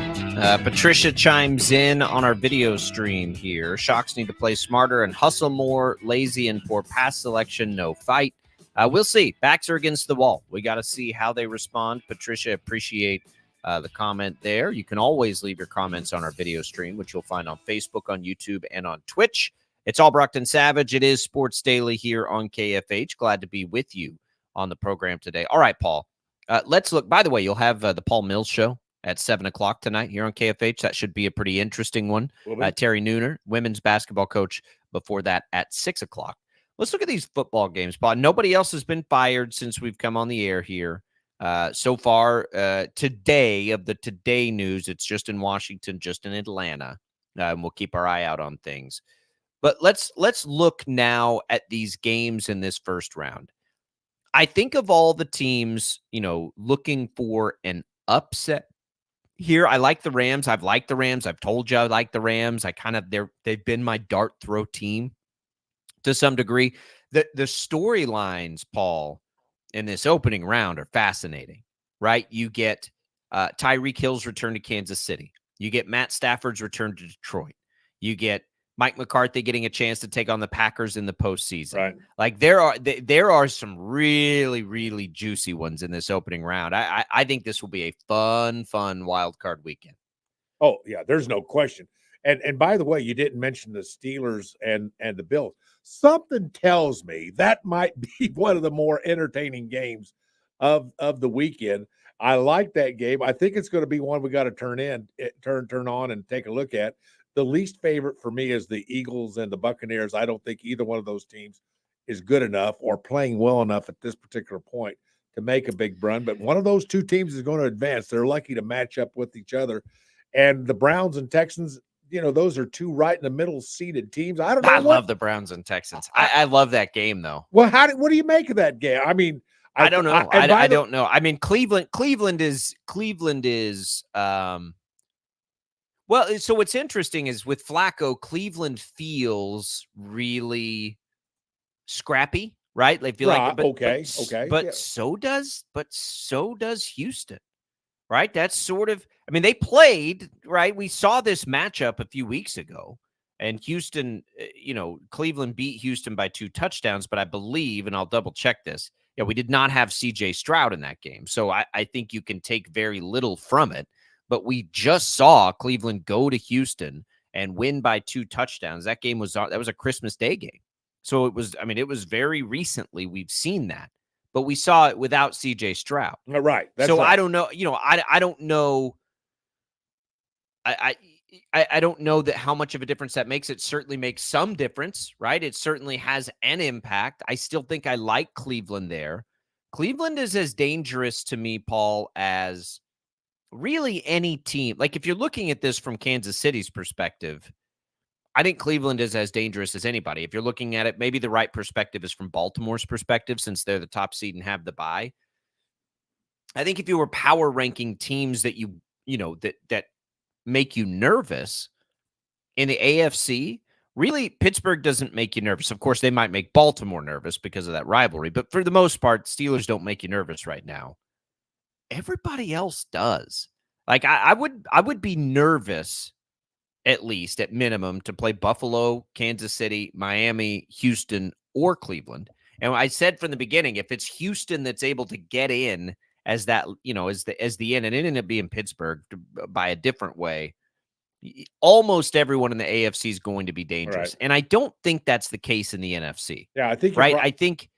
Patricia chimes in on our video stream here. Shocks need to play smarter and hustle more. Lazy and poor pass selection, no fight. We'll see. Backs are against the wall. We got to see how they respond. Patricia, appreciate the comment there. You can always leave your comments on our video stream, which you'll find on Facebook, on YouTube, and on Twitch. It's Albracht and Savage. It is Sports Daily here on KFH. Glad to be with you on the program today. All right, Paul. Let's look. By the way, you'll have the Paul Mills show at 7 o'clock tonight here on KFH. That should be a pretty interesting one. Terry Nooner, women's basketball coach, before that at 6 o'clock. Let's look at these football games, Paul. Nobody else has been fired since we've come on the air here. So far, today, of the today news, it's just in Washington, just in Atlanta. And we'll keep our eye out on things. But let's look now at these games in this first round. I think of all the teams, looking for an upset here. I like the Rams. I've liked the Rams. I've told you I like the Rams. They've been my dart throw team to some degree. The storylines, Paul, in this opening round are fascinating, right? You get Tyreek Hill's return to Kansas City. You get Matt Stafford's return to Detroit. You get Mike McCarthy getting a chance to take on the Packers in the postseason. Right. Like there are some really, really juicy ones in this opening round. I think this will be a fun wild card weekend. Oh, yeah, there's no question. And by the way, you didn't mention the Steelers and the Bills. Something tells me that might be one of the more entertaining games of the weekend. I like that game. I think it's going to be one we got to turn on and take a look at. The least favorite for me is the Eagles and the Buccaneers. I don't think either one of those teams is good enough or playing well enough at this particular point to make a big run. But one of those two teams is going to advance. They're lucky to match up with each other. And the Browns and Texans, those are two right in the middle seeded teams. I don't know. I love the Browns and Texans. I love that game though. Well, what do you make of that game? I mean, I don't know. I don't know. I mean, Cleveland is well, so what's interesting is with Flacco, Cleveland feels really scrappy, right? They feel like okay. But so does Houston. Right? That's sort of, I mean, they played, right? We saw this matchup a few weeks ago, and Houston, Cleveland beat Houston by 2 touchdowns, but I believe, and I'll double check this, we did not have CJ Stroud in that game. So I think you can take very little from it, but we just saw Cleveland go to Houston and win by 2 touchdowns. That was a Christmas Day game. So it was very recently we've seen that. But we saw it without CJ Stroud. Right. So right. I don't know, I don't know. I don't know that how much of a difference that makes. It certainly makes some difference, right? It certainly has an impact. I still think I like Cleveland there. Cleveland is as dangerous to me, Paul, as really any team. Like if you're looking at this from Kansas City's perspective, I think Cleveland is as dangerous as anybody. If you're looking at it, maybe the right perspective is from Baltimore's perspective, since they're the top seed and have the bye. I think if you were power ranking teams that that make you nervous in the AFC, really Pittsburgh doesn't make you nervous. Of course, they might make Baltimore nervous because of that rivalry, but for the most part, Steelers don't make you nervous right now. Everybody else does. Like I would be nervous, at least at minimum, to play Buffalo, Kansas City, Miami, Houston, or Cleveland. And I said from the beginning, if it's Houston that's able to get in as that, as the in, and it ended up being Pittsburgh by a different way, almost everyone in the AFC is going to be dangerous. Right. And I don't think that's the case in the NFC. Yeah, I think right. I think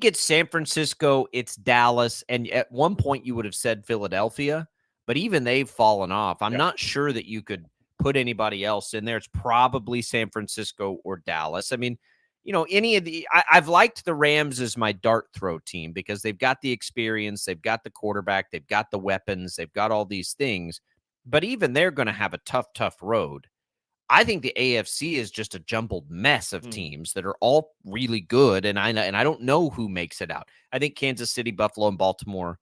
it's San Francisco, it's Dallas, and at one point you would have said Philadelphia, but even they've fallen off. I'm not sure that you could put anybody else in there. It's probably San Francisco or Dallas. I mean, any of the, I've liked the Rams as my dart throw team because they've got the experience, they've got the quarterback, they've got the weapons, they've got all these things, but even they're going to have a tough road. I think the AFC is just a jumbled mess of teams that are all really good, and I don't know who makes it out. I think Kansas City, Buffalo, and Baltimore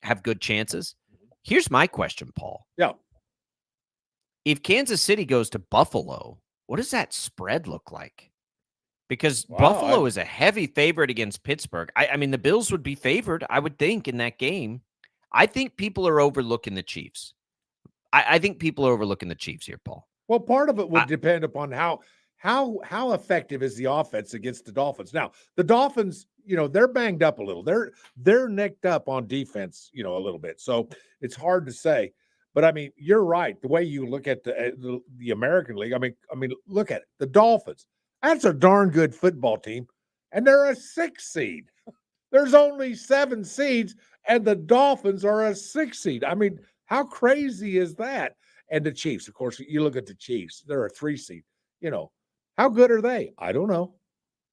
have good chances. Here's my question, Paul. Yeah. If Kansas City goes to Buffalo, what does that spread look like? Because Buffalo is a heavy favorite against Pittsburgh. I mean, the Bills would be favored, I would think, in that game. I think people are overlooking the Chiefs. I think people are overlooking the Chiefs here, Paul. Well, part of it would depend upon how effective is the offense against the Dolphins. Now, the Dolphins, they're banged up a little. They're necked up on defense, a little bit. So it's hard to say. But I mean, you're right. The way you look at the American League, I mean, look at it. The Dolphins. That's a darn good football team, and they're a 6 seed. There's only 7 seeds, and the Dolphins are a 6 seed. I mean, how crazy is that? And the Chiefs, of course, you look at the Chiefs, they're a 3 seed. How good are they? I don't know.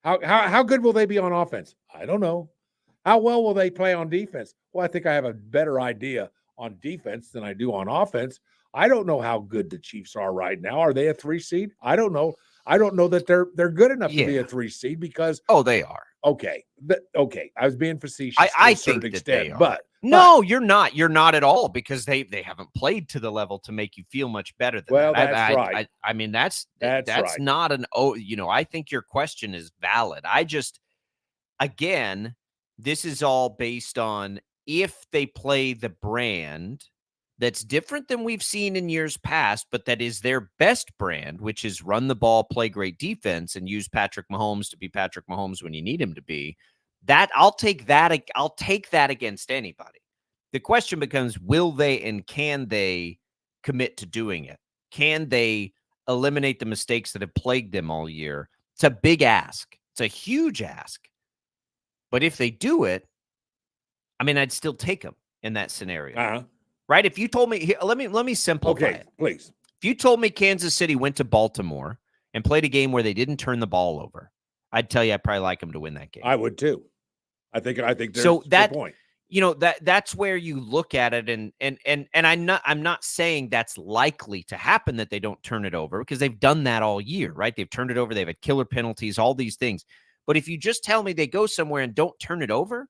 How good will they be on offense? I don't know. How well will they play on defense? Well, I think I have a better idea on defense than I do on offense. I don't know how good the Chiefs are right now. Are they a 3 seed? I don't know. I don't know that they're good enough to be a 3 seed because they are. Okay. I was being facetious. I think that they are. But no, you're not. You're not at all because they haven't played to the level to make you feel much better than that. That's right. I mean, that's right. not an I think your question is valid. Again, this is all based on if they play the brand that's different than we've seen in years past, but that is their best brand, which is run the ball, play great defense, and use Patrick Mahomes to be Patrick Mahomes when you need him to be, that I'll take that against anybody. The question becomes, will they and can they commit to doing it? Can they eliminate the mistakes that have plagued them all year? It's a big ask. It's a huge ask. But if they do it, I mean, I'd still take them in that scenario. Right? If you told me, here, let me simplify it. Please. If you told me Kansas City went to Baltimore and played a game where they didn't turn the ball over, I'd tell you I'd probably like them to win that game. I would too. I think there's so that a point. You know, that's where you look at it, and I'm not saying that's likely to happen, that they don't turn it over, because they've done that all year, right? They've turned it over, they've had killer penalties, all these things. But if you just tell me they go somewhere and don't turn it over,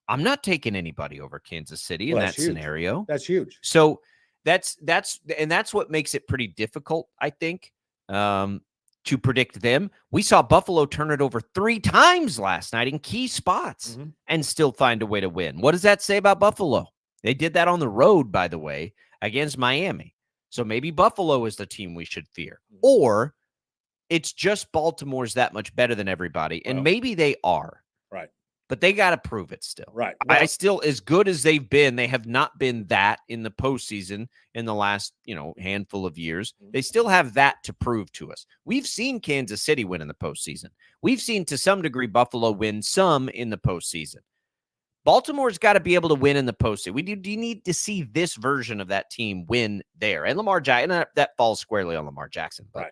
I'm not taking anybody over Kansas City in that scenario. That's huge. So that's what makes it pretty difficult, I think, to predict them. We saw Buffalo turn it over 3 times last night in key spots and still find a way to win. What does that say about Buffalo? They did that on the road, by the way, against Miami. So maybe Buffalo is the team we should fear. Or it's just Baltimore's that much better than everybody. And maybe they are. Right. But they got to prove it still. Right. Well, I still, as good as they've been, they have not been that in the postseason in the last, handful of years. They still have that to prove to us. We've seen Kansas City win in the postseason. We've seen, to some degree, Buffalo win some in the postseason. Baltimore's got to be able to win in the postseason. We do need to see this version of that team win there. And Lamar Jackson, that falls squarely on Lamar Jackson. But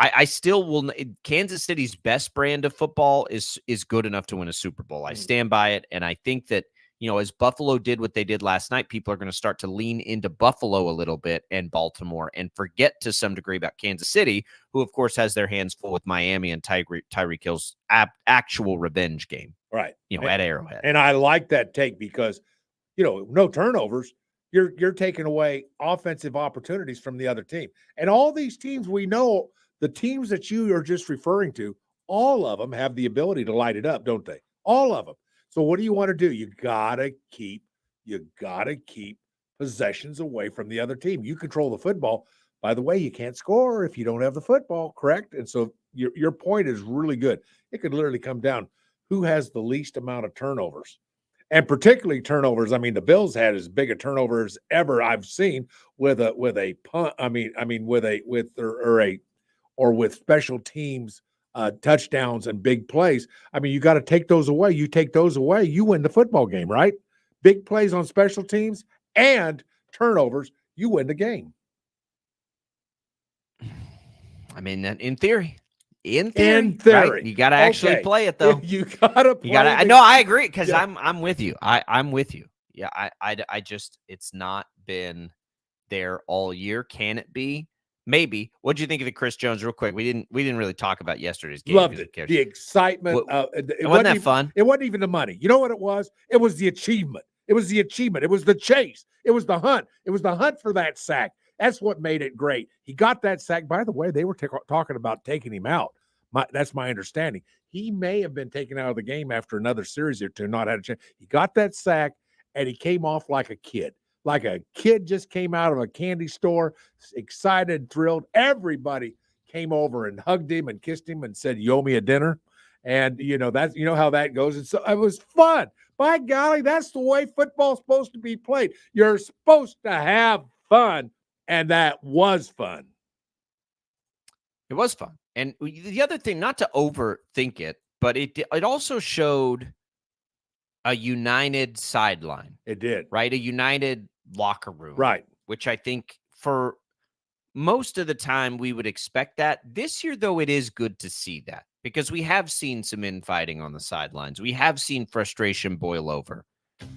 I still will. Kansas City's best brand of football is good enough to win a Super Bowl. I stand by it. And I think that, as Buffalo did what they did last night, people are going to start to lean into Buffalo a little bit and Baltimore and forget to some degree about Kansas City, who, of course, has their hands full with Miami and Tyreek Hill's actual revenge game. Right. At Arrowhead. And I like that take because, no turnovers. You're taking away offensive opportunities from the other team. And all these teams we know, the teams that you are just referring to, all of them have the ability to light it up, don't they? All of them. So what do you want to do? You gotta keep possessions away from the other team. You control the football. By the way, you can't score if you don't have the football, correct? And so your point is really good. It could literally come down who has the least amount of turnovers. And particularly turnovers. I mean, the Bills had as big a turnover as ever I've seen with a punt. With special teams touchdowns and big plays. I mean, you got to take those away. You take those away, you win the football game, right? Big plays on special teams and turnovers, you win the game. I mean, in theory. In theory. Right? You got to actually play it, though. You got to play it. No, I agree, because I'm with you. I'm with you. Yeah, I just, it's not been there all year. Can it be? Maybe. What did you think of the Chris Jones, real quick? We didn't really talk about yesterday's game. Loved it. The excitement. It wasn't that fun? It wasn't even the money. You know what it was? It was the achievement. It was the achievement. It was the chase. It was the hunt. It was the hunt for that sack. That's what made it great. He got that sack. By the way, they were talking about taking him out. That's my understanding. He may have been taken out of the game after another series or two, not had a chance. He got that sack, and he came off like a kid. Like a kid just came out of a candy store, excited, thrilled. Everybody came over and hugged him and kissed him and said, "You owe me a dinner." And how that goes. And so it was fun. By golly, that's the way football's supposed to be played. You're supposed to have fun, and that was fun. It was fun. And the other thing, not to overthink it, but it also showed a united sideline. It did. Right? A united locker room. Right. Which I think for most of the time we would expect that. This year, though, it is good to see that because we have seen some infighting on the sidelines. We have seen frustration boil over.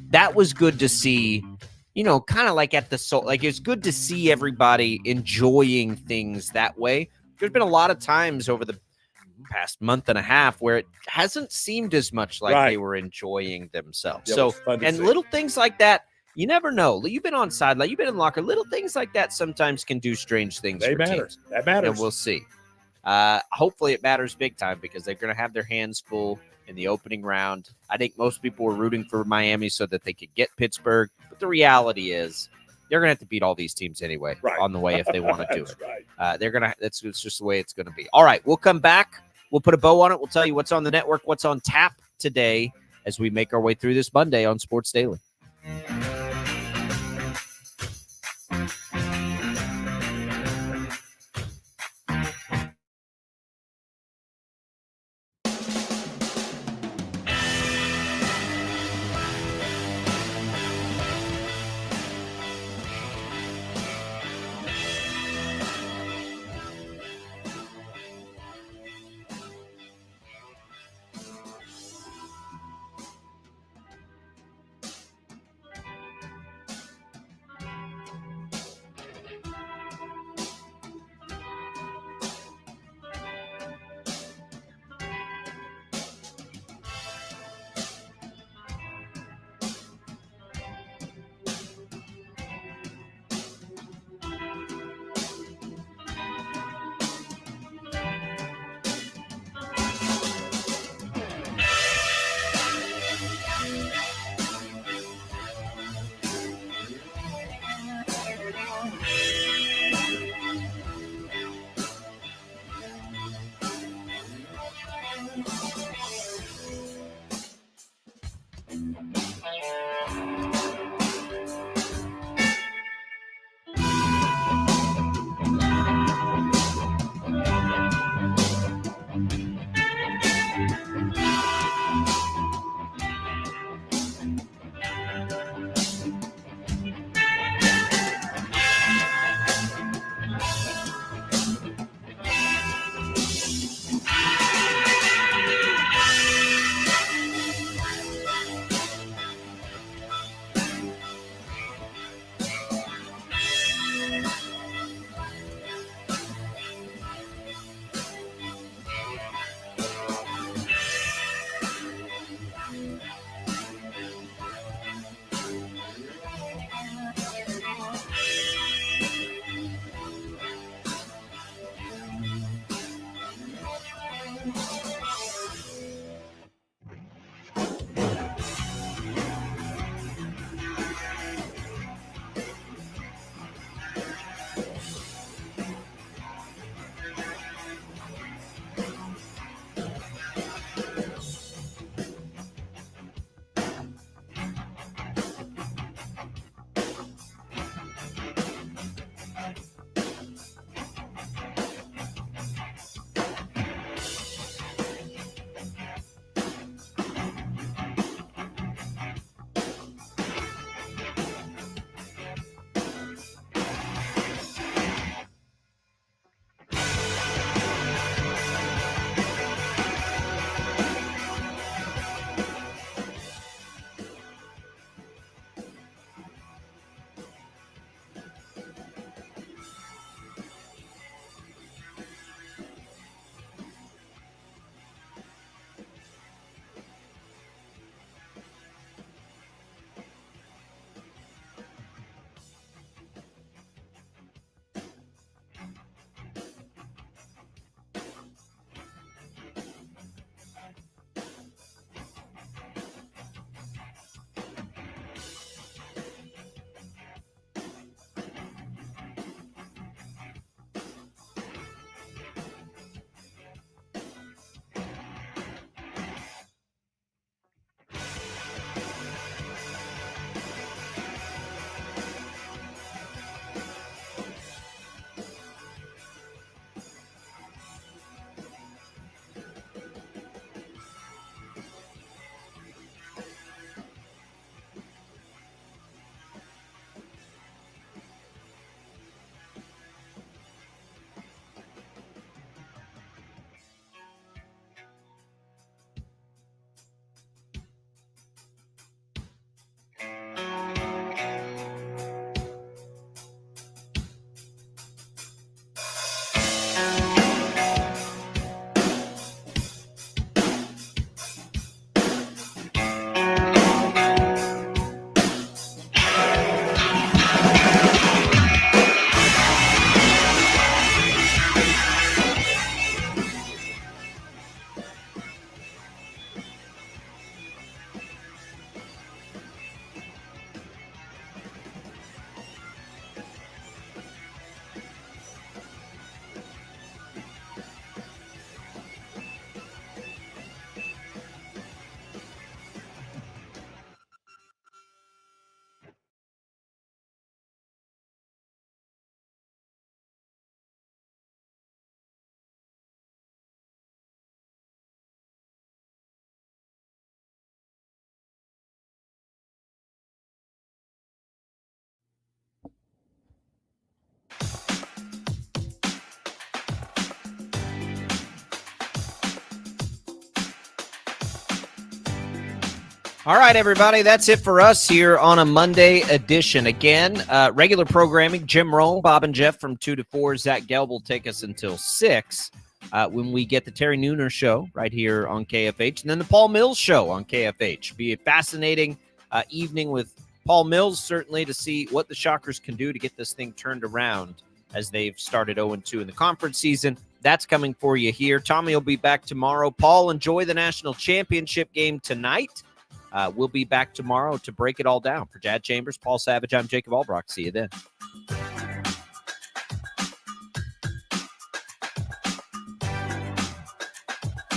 That was good to see, kind of like at the soul. Like, it's good to see everybody enjoying things that way. There's been a lot of times over the past month and a half where it hasn't seemed as much like they were enjoying themselves. Yeah, little things like that, you never know. You've been on sideline, you've been in locker. Little things like that sometimes can do strange things. They matter. Teams. That matters. And we'll see. Hopefully it matters big time because they're going to have their hands full in the opening round. I think most people were rooting for Miami so that they could get Pittsburgh. But the reality is they're going to have to beat all these teams anyway Right. on the way if they want to do That's it. right. It's just the way it's going to be. All right, we'll come back. We'll put a bow on it. We'll tell you what's on the network, what's on tap today as we make our way through this Monday on Sports Daily. All right, everybody, that's it for us here on a Monday edition. Again, regular programming, Jim Rome, Bob and Jeff from 2 to 4. Zach Gelb will take us until 6 when we get the Terry Nooner Show right here on KFH, and then the Paul Mills Show on KFH. Be a fascinating evening with Paul Mills, certainly, to see what the Shockers can do to get this thing turned around as they've started 0-2 in the conference season. That's coming for you here. Tommy will be back tomorrow. Paul, enjoy the national championship game tonight. We'll be back tomorrow to break it all down. For Jad Chambers, Paul Savage, I'm Jacob Albracht. See you then.